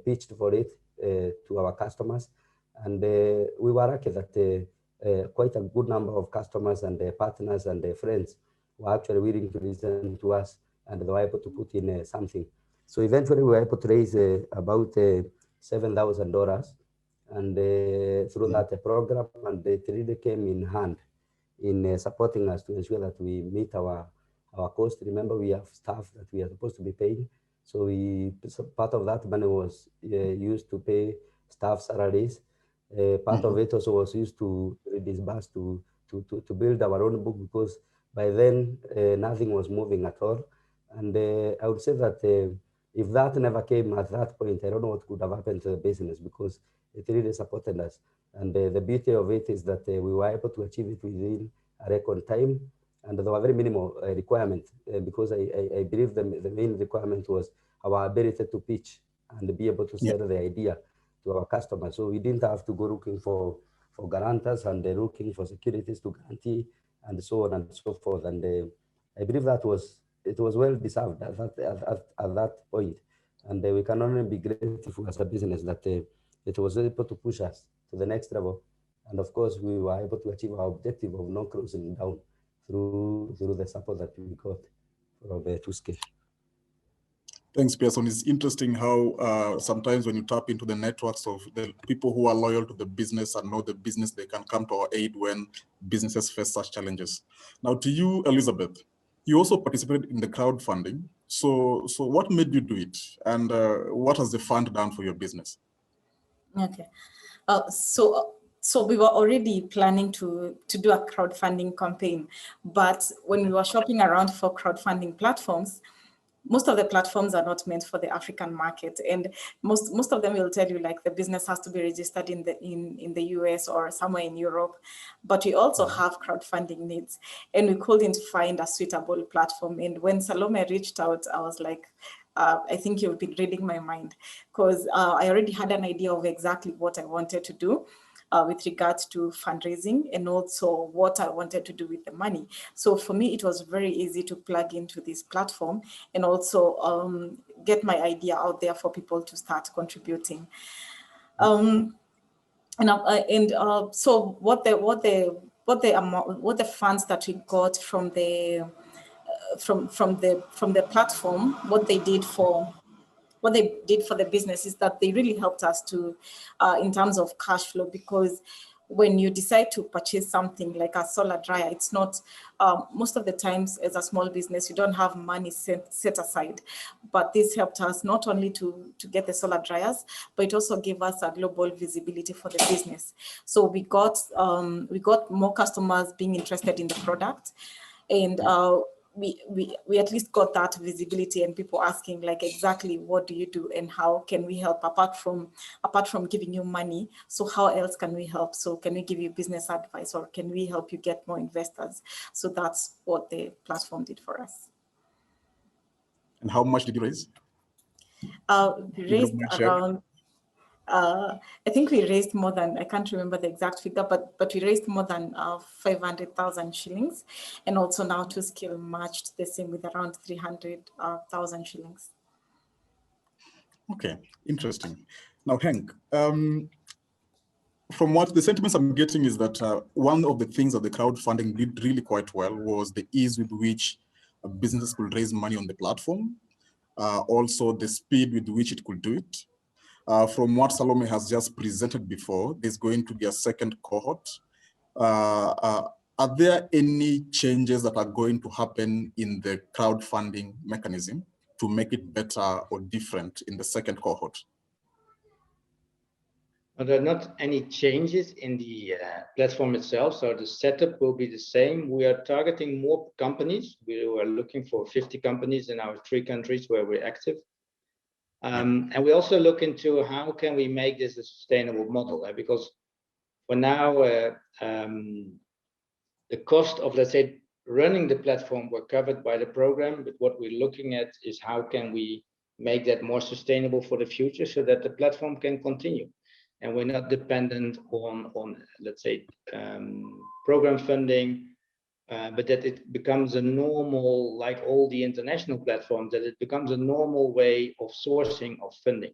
pitched for it to our customers. And we were lucky that quite a good number of customers and partners and friends were actually willing to listen to us, and they were able to put in something. So eventually we were able to raise about $7,000 and through that program, and it really came in hand in supporting us to ensure that we meet our cost. Remember, we have staff that we are supposed to be paying. So part of that money was used to pay staff salaries. Part of it also was used to disburse to build our own book, because by then nothing was moving at all. And I would say that if that never came at that point, I don't know what could have happened to the business, because it really supported us. And the beauty of it is that we were able to achieve it within a record time, and there were very minimal requirements, because I believe the main requirement was our ability to pitch and be able to sell the idea to our customers. So we didn't have to go looking for guarantors and looking for securities to guarantee and so on and so forth. And I believe that it was well deserved at that point. And we can only be grateful as a business that it was able to push us to the next level. And of course, we were able to achieve our objective of not closing down through the support that we got from TwoScale.
Thanks, Pearson. It's interesting how sometimes when you tap into the networks of the people who are loyal to the business and know the business, they can come to our aid when businesses face such challenges. Now to you, Elizabeth, you also participated in the crowdfunding. So what made you do it? And what has the fund done for your business?
Okay. So so we were already planning to do a crowdfunding campaign, but when we were shopping around for crowdfunding platforms, most of the platforms are not meant for the African market, and most of them will tell you like the business has to be registered in the US or somewhere in Europe. But we also have crowdfunding needs, and we couldn't find a suitable platform. And when Salome reached out, I was like, I think you've been reading my mind, because I already had an idea of exactly what I wanted to do with regards to fundraising, and also what I wanted to do with the money. So for me, it was very easy to plug into this platform and also get my idea out there for people to start contributing. So what the funds that we got from the platform, what they did for the business is that they really helped us to, in terms of cash flow, because when you decide to purchase something like a solar dryer, it's not, most of the times as a small business, you don't have money set aside. But this helped us not only to get the solar dryers, but it also gave us a global visibility for the business. So we got more customers being interested in the product, and we at least got that visibility and people asking like exactly what do you do and how can we help apart from giving you money. So how else can we help? So can we give you business advice, or can we help you get more investors? So that's what the platform did for us.
And how much did you raise?
We raised around, I think we raised more than, I can't remember the exact figure, but we raised more than 500,000 shillings. And also now to scale matched the same with around 300,000 shillings.
Okay, interesting. Now, Hank, from what the sentiments I'm getting is that one of the things that the crowdfunding did really quite well was the ease with which businesses could raise money on the platform. Also the speed with which it could do it. From what Salome has just presented before, there's going to be a second cohort. Are there any changes that are going to happen in the crowdfunding mechanism to make it better or different in the second cohort?
Well, there are not any changes in the platform itself, so the setup will be the same. We are targeting more companies. We are looking for 50 companies in our 3 countries where we're active. And we also look into how can we make this a sustainable model, because for now, the cost of, let's say, running the platform were covered by the program, but what we're looking at is how can we make that more sustainable for the future so that the platform can continue. And we're not dependent on let's say, program funding, but that it becomes a normal, like all the international platforms, that it becomes a normal way of sourcing of funding.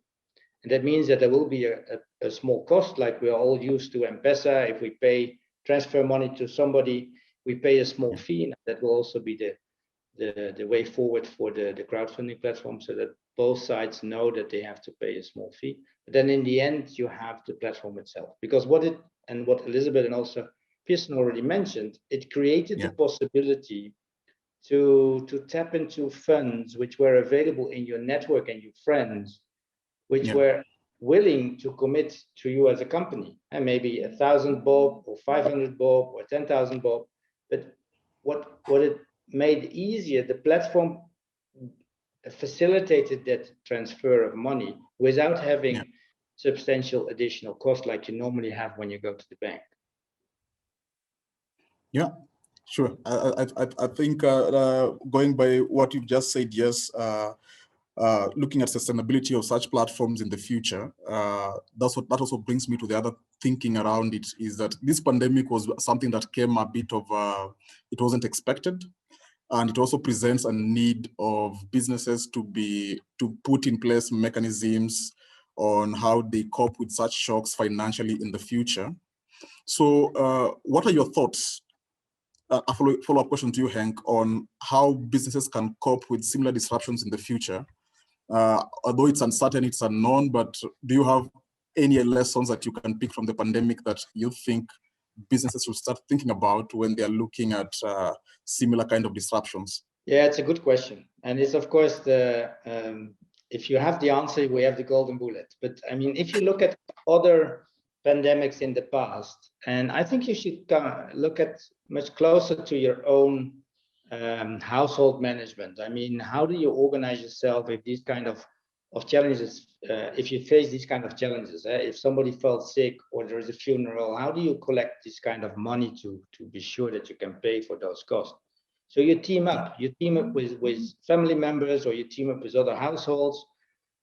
And that means that there will be a small cost, like we're all used to M-Pesa. If we transfer money to somebody, we pay a small fee, and that will also be the way forward for the crowdfunding platform, so that both sides know that they have to pay a small fee. But then in the end, you have the platform itself, because what Elizabeth and also Pearson already mentioned, it created the possibility to tap into funds which were available in your network and your friends, which were willing to commit to you as a company, and maybe 1,000 bob or 500 bob or 10,000 bob. But what it made easier, the platform facilitated that transfer of money without having substantial additional cost like you normally have when you go to the bank.
Yeah, sure. I think going by what you've just said, yes, looking at sustainability of such platforms in the future, that also brings me to the other thinking around it, is that this pandemic was something that came a bit of, it wasn't expected. And it also presents a need of businesses to put in place mechanisms on how they cope with such shocks financially in the future. So what are your thoughts? A follow-up question to you, Hank, on how businesses can cope with similar disruptions in the future. Although it's uncertain, it's unknown, but do you have any lessons that you can pick from the pandemic that you think businesses should start thinking about when they're looking at similar kind of disruptions?
Yeah, it's a good question. And it's, of course, if you have the answer, we have the golden bullet. But I mean, if you look at other pandemics in the past, and I think you should look at much closer to your own household management. I mean, how do you organize yourself if these kind of challenges, if you face these kind of challenges, if somebody felt sick or there is a funeral, how do you collect this kind of money to be sure that you can pay for those costs? So you team up with family members, or you team up with other households.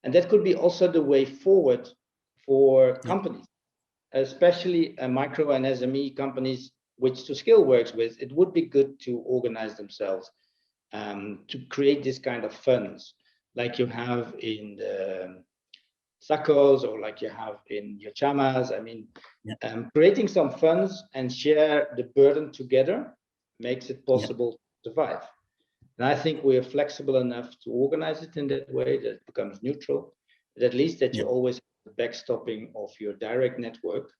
And that could be also the way forward for companies, especially micro and SME companies, which To Skill works with. It would be good to organize themselves to create this kind of funds, like you have in the SACCOs or like you have in your chamas. I mean, creating some funds and share the burden together makes it possible to survive. And I think we are flexible enough to organize it in that way that it becomes neutral, but at least that you always have the backstopping of your direct network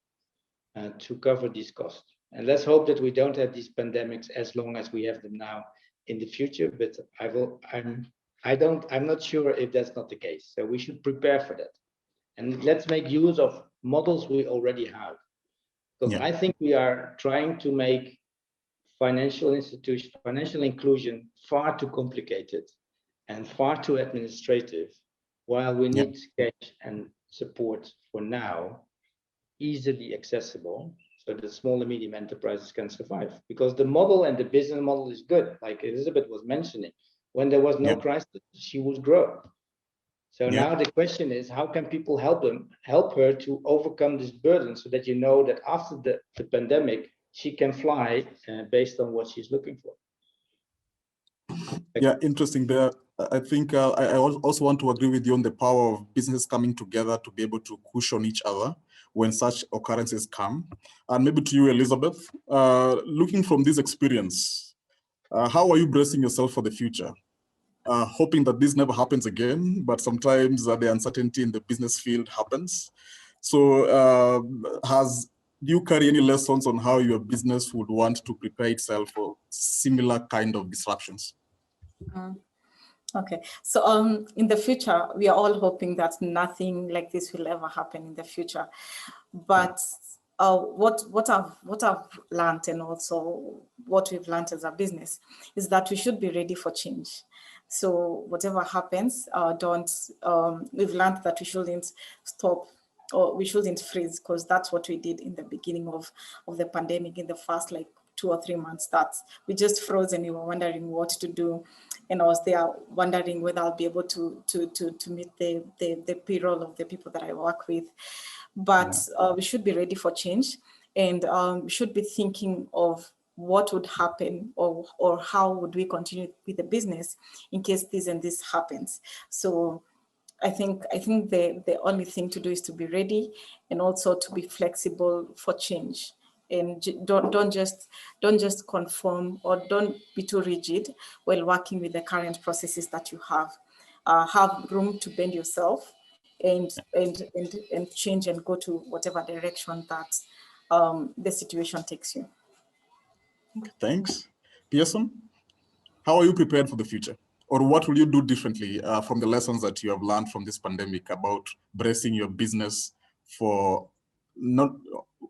to cover these costs. And let's hope that we don't have these pandemics as long as we have them now in the future, but I'm not sure if that's not the case. So we should prepare for that. And let's make use of models we already have. Because I think we are trying to make financial inclusion far too complicated and far too administrative, while we need cash and support for now easily accessible so that small and medium enterprises can survive. Because the model and the business model is good. Like Elizabeth was mentioning, when there was no crisis, she would grow. So now the question is, how can people help her to overcome this burden so that you know that after the pandemic, she can fly based on what she's looking for.
Yeah, interesting there. I think I also want to agree with you on the power of businesses coming together to be able to cushion each other when such occurrences come. And maybe to you, Elizabeth, looking from this experience, how are you bracing yourself for the future? Hoping that this never happens again, but sometimes the uncertainty in the business field happens. So do you carry any lessons on how your business would want to prepare itself for similar kind of disruptions?
Okay, so in the future, we are all hoping that nothing like this will ever happen in the future. But what I've learned, and also what we've learned as a business, is that we should be ready for change. So whatever happens, we've learned that we shouldn't stop, or we shouldn't freeze, because that's what we did in the beginning of the pandemic, in the first like 2 or 3 months. That we just froze and we were wondering what to do. And I was there wondering whether I'll be able to meet the payroll of the people that I work with. But we should be ready for change, and we should be thinking of what would happen, or how would we continue with the business in case this and this happens. So I think the only thing to do is to be ready, and also to be flexible for change, and don't just conform, or don't be too rigid while working with the current processes that you have. Have room to bend yourself and change and go to whatever direction that the situation takes you.
Okay, thanks. Pearson, how are you prepared for the future? Or what will you do differently from the lessons that you have learned from this pandemic about bracing your business for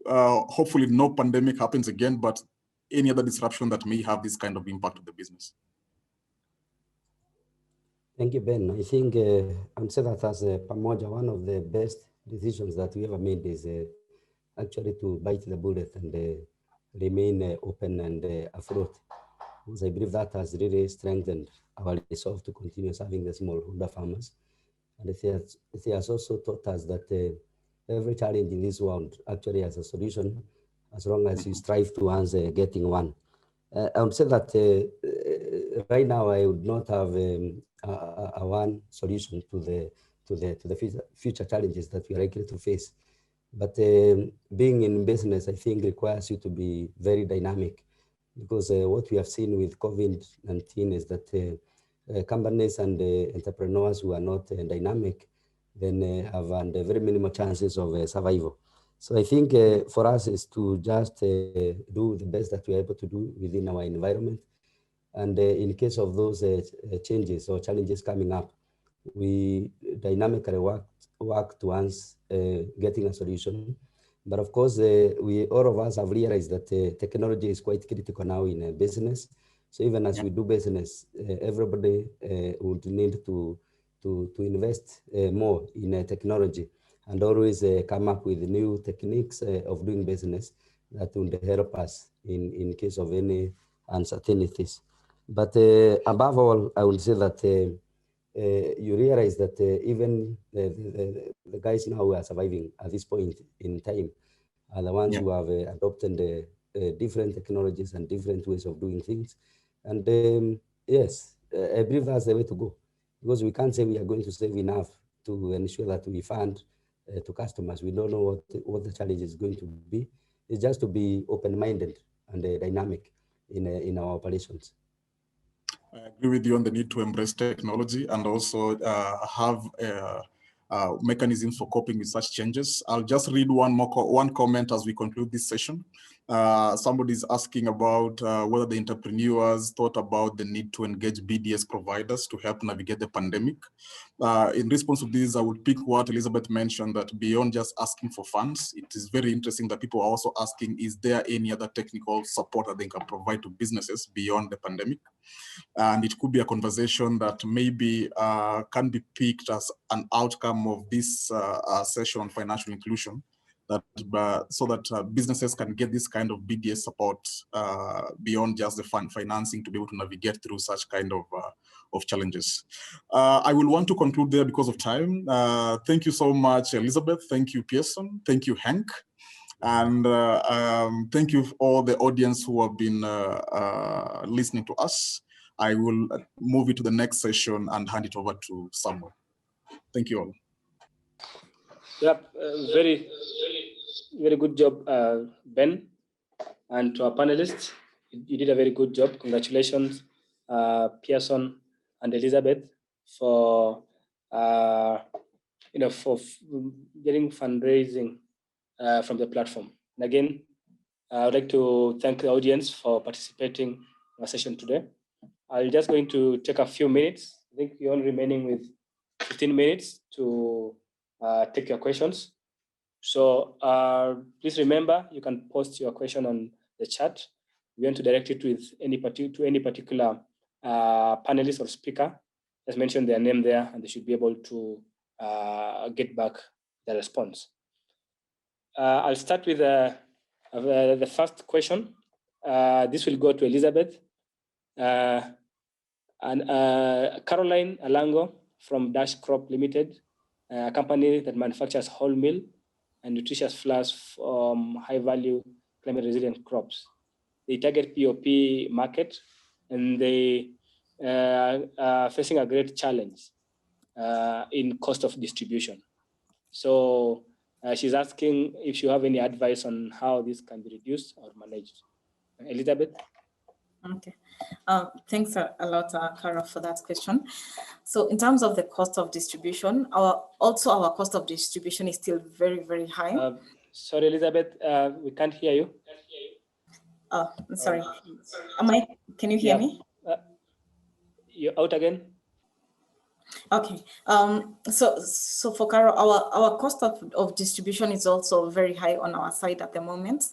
hopefully no pandemic happens again, but any other disruption that may have this kind of impact on the business?
Thank you, Ben. I think I would say that as Pamoja, one of the best decisions that we ever made is actually to bite the bullet and remain open and afloat. Because I believe that has really strengthened our resolve to continue serving the smallholder farmers. And it has also taught us that every challenge in this world actually has a solution, as long as you strive towards getting one. I would say that right now I would not have a one solution to the future challenges that we are likely to face. But being in business, I think, requires you to be very dynamic, because what we have seen with COVID-19 is that companies and entrepreneurs who are not dynamic then have very minimal chances of survival. So I think for us is to just do the best that we are able to do within our environment. And in case of those changes or challenges coming up, we dynamically work towards getting a solution. But of course, all of us have realized that technology is quite critical now in business. So even as we do business, everybody would need to invest more in technology and always come up with new techniques of doing business that would help us in case of any uncertainties. But above all, I would say that you realize that even the guys now who are surviving at this point in time are the ones who have adopted different technologies and different ways of doing things. And yes, I believe that's the way to go, because we can't say we are going to save enough to ensure that we fund to customers. We don't know what the challenge is going to be. It's just to be open-minded and dynamic in our operations.
I agree with you on the need to embrace technology and also have mechanisms for coping with such changes. I'll just read one comment as we conclude this session. Somebody's asking about whether the entrepreneurs thought about the need to engage BDS providers to help navigate the pandemic. In response to this, I would pick what Elizabeth mentioned, that beyond just asking for funds, it is very interesting that people are also asking, is there any other technical support that they can provide to businesses beyond the pandemic? And it could be a conversation that maybe can be picked as an outcome of this session on financial inclusion, that so that businesses can get this kind of BDS support beyond just the financing to be able to navigate through such kind of challenges. I will want to conclude there because of time. Thank you so much, Elizabeth. Thank you, Pearson. Thank you, Hank. And thank you all the audience who have been listening to us. I will move it to the next session and hand it over to Samuel. Thank you all.
Yep, very good job, Ben. And to our panelists, you did a very good job. Congratulations, Pearson and Elizabeth, for for getting fundraising from the platform. And again, I would like to thank the audience for participating in our session today. I'm just going to take a few minutes. I think you're only remaining with 15 minutes to take your questions. So please remember, you can post your question on the chat. We want to direct it with any particular panelist or speaker. Just mention their name there, and they should be able to get back the response. I'll start with the first question. This will go to Elizabeth. And Caroline Alango from Dash Crop Limited, a company that manufactures wholemeal and nutritious flours from high-value climate-resilient crops. They target POP market, and they are facing a great challenge in cost of distribution. So she's asking if you have any advice on how this can be reduced or managed. Elizabeth?
Okay. Thanks a lot, Cara, for that question. So in terms of the cost of distribution, our cost of distribution is still very, very high.
Sorry, Elizabeth, we can't hear you.
Sorry. Can you hear me?
You're out again.
Okay. So for Cara, our cost of distribution is also very high on our side at the moment.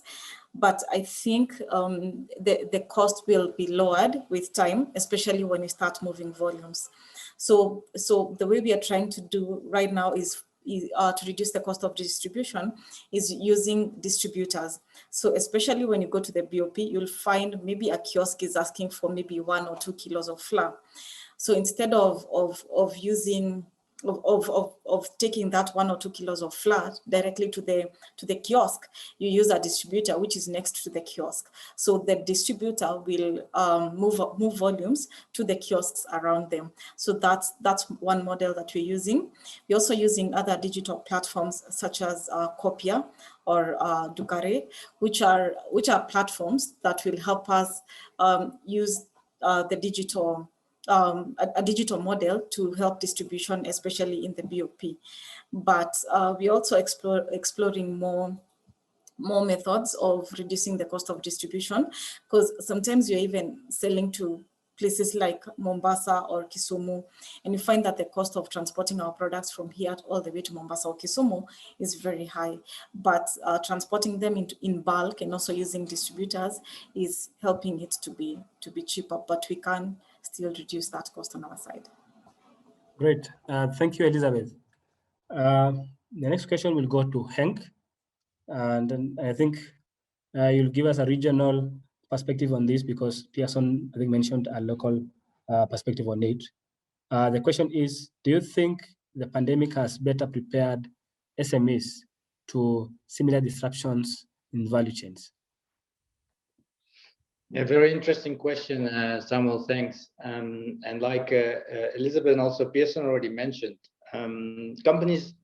But I think the cost will be lowered with time, especially when we start moving volumes. So the way we are trying to do right now is to reduce the cost of distribution is using distributors. So especially when you go to the BOP, you'll find maybe a kiosk is asking for maybe 1 or 2 kilos of flour. So instead of taking that 1 or 2 kilos of flour directly to the kiosk, you use a distributor which is next to the kiosk. So the distributor will move volumes to the kiosks around them. So that's one model that we're using. We're also using other digital platforms such as Copia or Ducare, which are platforms that will help us use the digital a digital model to help distribution, especially in the BOP. But we're also exploring more methods of reducing the cost of distribution, because sometimes you're even selling to places like Mombasa or Kisumu, and you find that the cost of transporting our products from here all the way to Mombasa or Kisumu is very high. But transporting them in bulk and also using distributors is helping it to be cheaper, but we can still reduce that cost on our side.
Great. Thank you, Elizabeth. The next question will go to Henk. And then I think you'll give us a regional perspective on this because Pearson, I think, mentioned a local perspective on it. The question is, do you think the pandemic has better prepared SMEs to similar disruptions in value chains?
A very interesting question, Samuel, thanks. And like Elizabeth and also Pearson already mentioned, companies,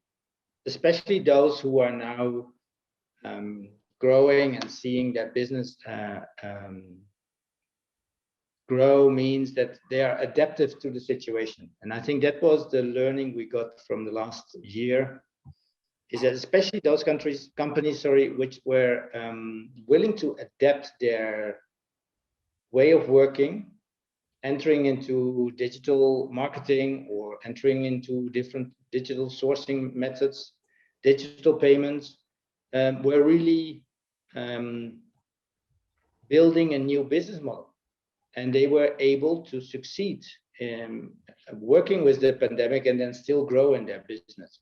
especially those who are now growing and seeing their business grow, means that they are adaptive to the situation. And I think that was the learning we got from the last year, is that especially those companies, which were willing to adapt their way of working, entering into digital marketing or entering into different digital sourcing methods, digital payments, were really building a new business model. And they were able to succeed in working with the pandemic and then still grow in their business.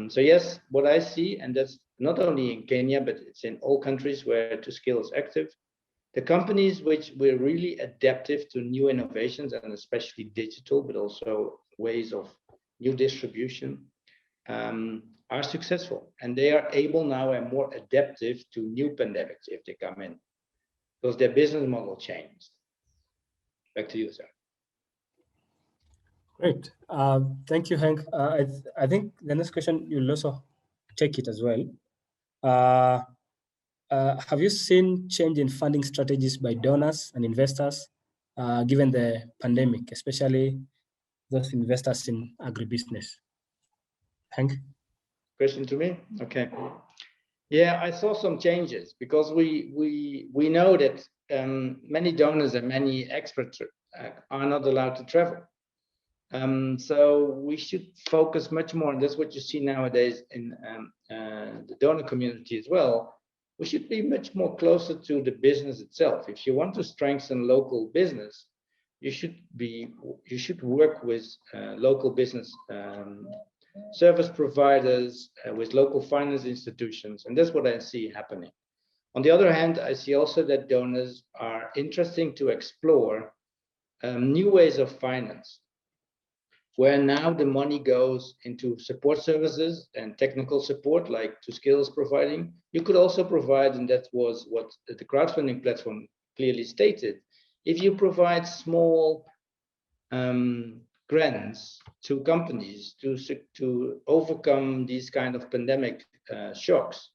So yes, what I see, and that's not only in Kenya, but it's in all countries where ToScale is active, the companies which were really adaptive to new innovations and especially digital, but also ways of new distribution, are successful. And they are able now and more adaptive to new pandemics if they come in, because their business model changed. Back to you, sir.
Great. Thank you, Hank. I think the next question, you'll also take it as well. Have you seen change in funding strategies by donors and investors given the pandemic, especially those investors in agribusiness? Hank?
Question to me? Okay. Yeah, I saw some changes because we know that many donors and many experts are not allowed to travel. So we should focus much more, and that's what you see nowadays in the donor community as well. We should be much more closer to the business itself. If you want to strengthen local business, you should work with local business service providers, with local finance institutions, and that's what I see happening. On the other hand, I see also that donors are interested to explore new ways of finance, where now the money goes into support services and technical support like ToScale is providing. You could also provide, and that was what the crowdfunding platform clearly stated, if you provide small grants to companies to overcome these kind of pandemic shocks,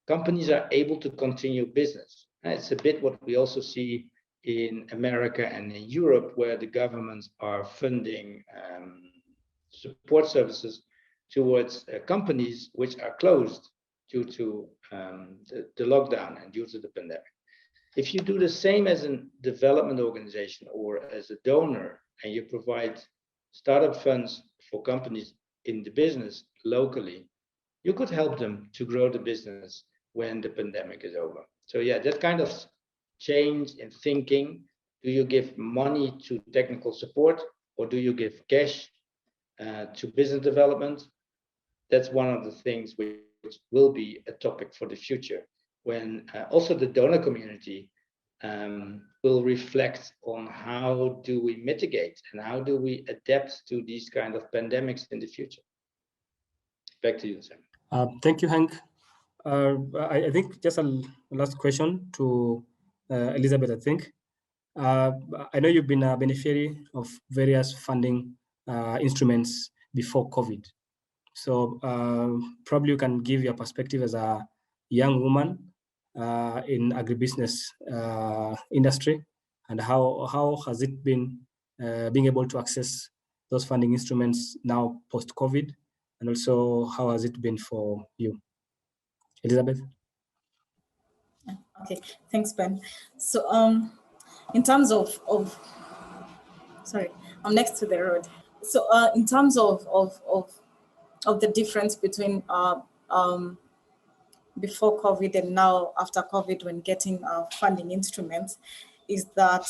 companies are able to continue business. And it's a bit what we also see in America and in Europe, where the governments are funding support services towards companies which are closed due to the lockdown and due to the pandemic. If you do the same as a development organization or as a donor, and you provide startup funds for companies in the business locally, you could help them to grow the business when the pandemic is over. So yeah, that kind of change in thinking. Do you give money to technical support or do you give cash to business development? That's one of the things which will be a topic for the future, when also the donor community will reflect on how do we mitigate and how do we adapt to these kind of pandemics in the future. Back to you, Sam.
Thank you, Hank. I think just a last question to Elizabeth, I think. I know you've been a beneficiary of various funding instruments before COVID. So probably you can give your perspective as a young woman in agribusiness industry, and how has it been being able to access those funding instruments now post-COVID, and also how has it been for you? Elizabeth?
Okay, thanks, Ben. So in terms of Sorry, I'm next to the road. So in terms of the difference between before COVID and now after COVID when getting funding instruments, is that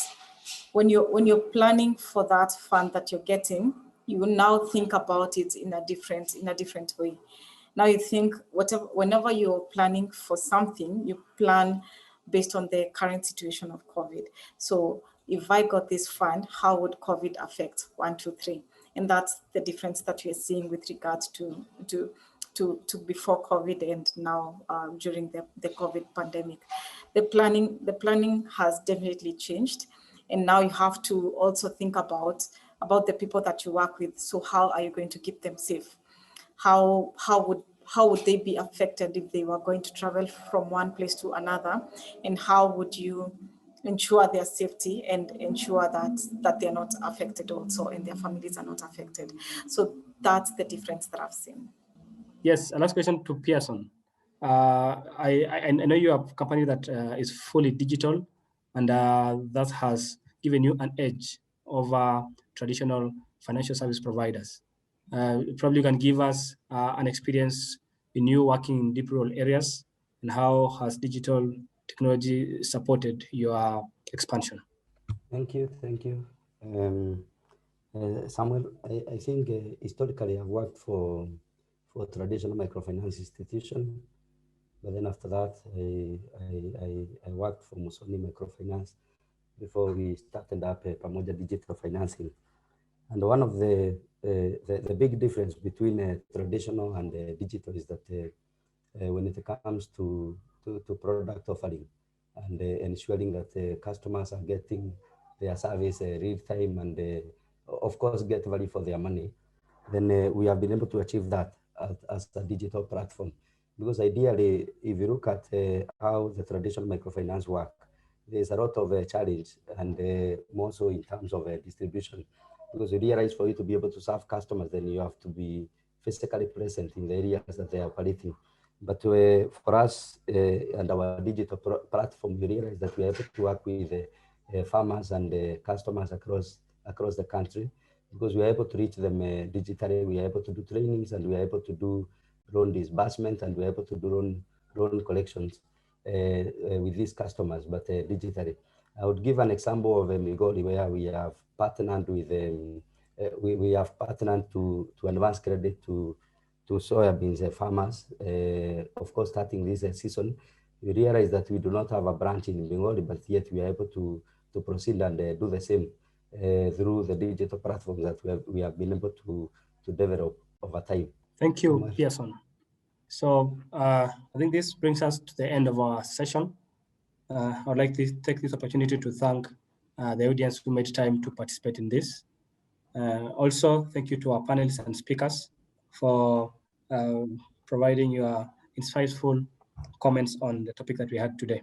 when you're planning for that fund that you're getting, you now think about it in a different way. Now you think whenever you're planning for something, you plan based on the current situation of COVID. So if I got this fund, how would COVID affect 1, 2, 3? And that's the difference that we're seeing with regards to before COVID and now during the COVID pandemic. The planning has definitely changed. And now you have to also think about the people that you work with. So how are you going to keep them safe? How would they be affected if they were going to travel from one place to another? And how would you ensure their safety and ensure that they're not affected also and their families are not affected? So that's the difference that I've seen.
Yes, last question to Pearson. I know you have a company that is fully digital, and that has given you an edge over traditional financial service providers. Probably you can give us an experience in you working in deep rural areas, and how has digital technology supported your expansion?
Thank you. Samuel, I think historically I've worked for traditional microfinance institution, but then after that I worked for Musoni Microfinance before we started up Pamoja Digital Financing. And one of the big difference between traditional and digital is that when it comes to product offering and ensuring that customers are getting their service real time and of course get value for their money, then we have been able to achieve that as a digital platform. Because ideally, if you look at how the traditional microfinance work, there's a lot of challenge and more so in terms of distribution. Because you realize for you to be able to serve customers, then you have to be physically present in the areas that they are operating. But for us and our digital platform, we realize that we are able to work with farmers and customers across the country, because we are able to reach them digitally. We are able to do trainings, and we are able to do loan disbursement, and we are able to do loan collections with these customers, but digitally. I would give an example of Migori, where we have partnered with we have partnered to advance credit to soybeans farmers. Of course, starting this season, we realize that we do not have a branch in Migori, but yet we are able to proceed and do the same through the digital platforms that we have been able to develop over time.
Thank you, Pearson. So I think this brings us to the end of our session. I would like to take this opportunity to thank the audience who made time to participate in this. Also, thank you to our panelists and speakers for providing your insightful comments on the topic that we had today.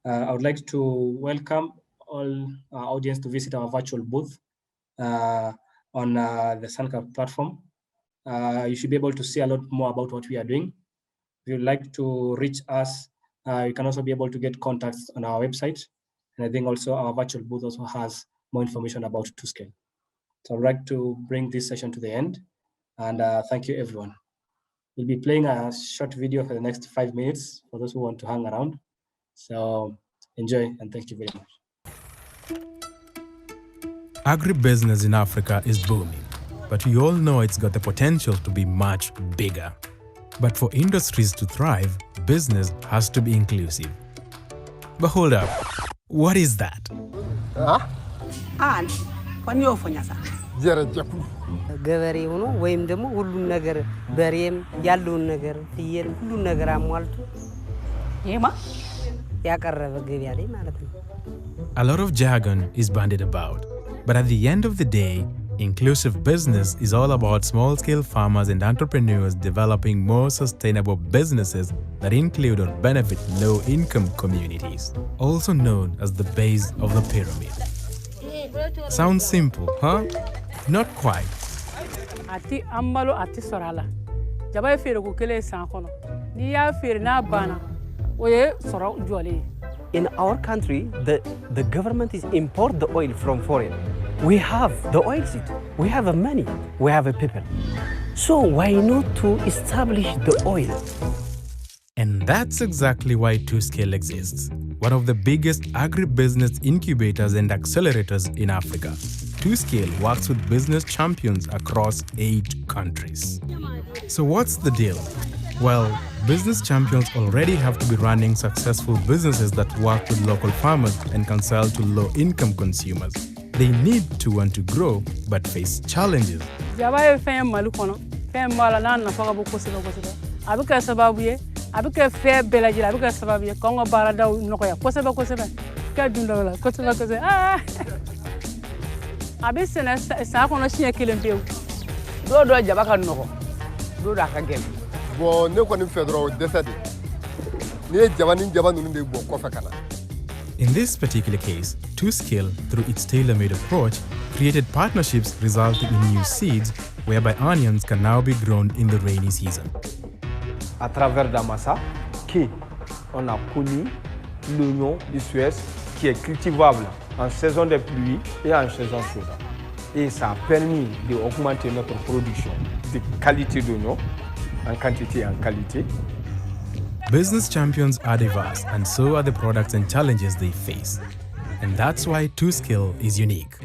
I would like to welcome all our audience to visit our virtual booth on the Suncap platform. You should be able to see a lot more about what we are doing. If you'd like to reach us, you can also be able to get contacts on our website. And I think also our virtual booth also has more information about TwoScale. So I'd like to bring this session to the end, and thank you, everyone. We'll be playing a short video for the next 5 minutes for those who want to hang around. So enjoy, and thank you very much.
Agribusiness in Africa is booming, but we all know it's got the potential to be much bigger. But for industries to thrive, business has to be inclusive. But hold up, what is that?
ገበሬ ሆኖ ወይም ደግሞ ሁሉን ነገር በሬም ያለውን ነገር ፍየል ሁሉን ነገር አሟልቶ ያቀረበ ገበያ ላይ ማለት ነው።
A lot of jargon is bandied about, but at the end of the day, inclusive business is all about small-scale farmers and entrepreneurs developing more sustainable businesses that include or benefit low-income communities, also known as the base of the pyramid. Sounds simple, huh? Not quite.
Ati ambalo ati sorala. Jaba fere ko kele sankono. Ni ya fere na bana. Oye soro jole.
In our country, the government is import the oil from foreign.
We have the oil seed, we have money, we have people. So why not to establish the oil?
And that's exactly why 2Scale exists, one of the biggest agribusiness incubators and accelerators in Africa. 2Scale works with business champions across 8 countries. So what's the deal? Well, business champions already have to be running successful businesses that work with local farmers and can sell to low-income consumers. They need to want to grow, but face challenges.
Abuke fair belajira abuke sababu ya kongo barada nokoya kosebe ka dundawla kosebe abisena sa kono shiye kilempew do jabaka noko do da ka gem
bo ne ko ni fedro desade ni jabanu nde bo kofa kana.
In this particular case, 2Scale, through its tailor-made approach, created partnerships resulting in new seeds whereby onions can now be grown in the rainy season.
À travers Damassa, on a connu l'oignon du Suez qui est cultivable en saison de pluie et en saison chaude. Et ça a permis d'augmenter notre production de qualité d'oignon en quantité et en qualité.
Business champions are diverse, and so are the products and challenges they face. And that's why 2Scale is unique.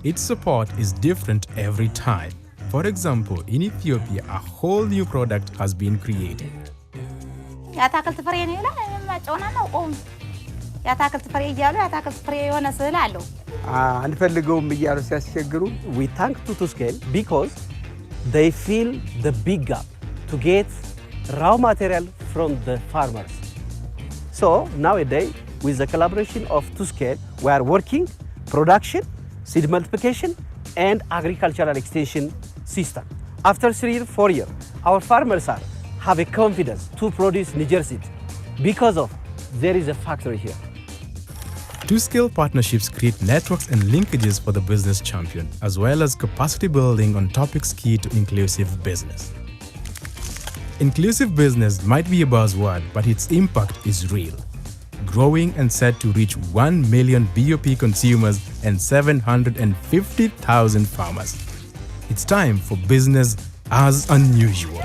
Its support is different every time. For example, in Ethiopia, a whole new product has been created.
We thank 2Scale because they fill the big gap to get raw material from the farmers. So nowadays, with the collaboration of 2Scale, we are working production, seed multiplication, and agricultural extension system. After 3 or 4 years, our farmers have a confidence to produce Niger seed because of there is a factory here.
2Scale partnerships create networks and linkages for the business champion, as well as capacity building on topics key to inclusive business. Inclusive business might be a buzzword, but its impact is real. Growing and set to reach 1 million BOP consumers and 750,000 farmers. It's time for business as unusual.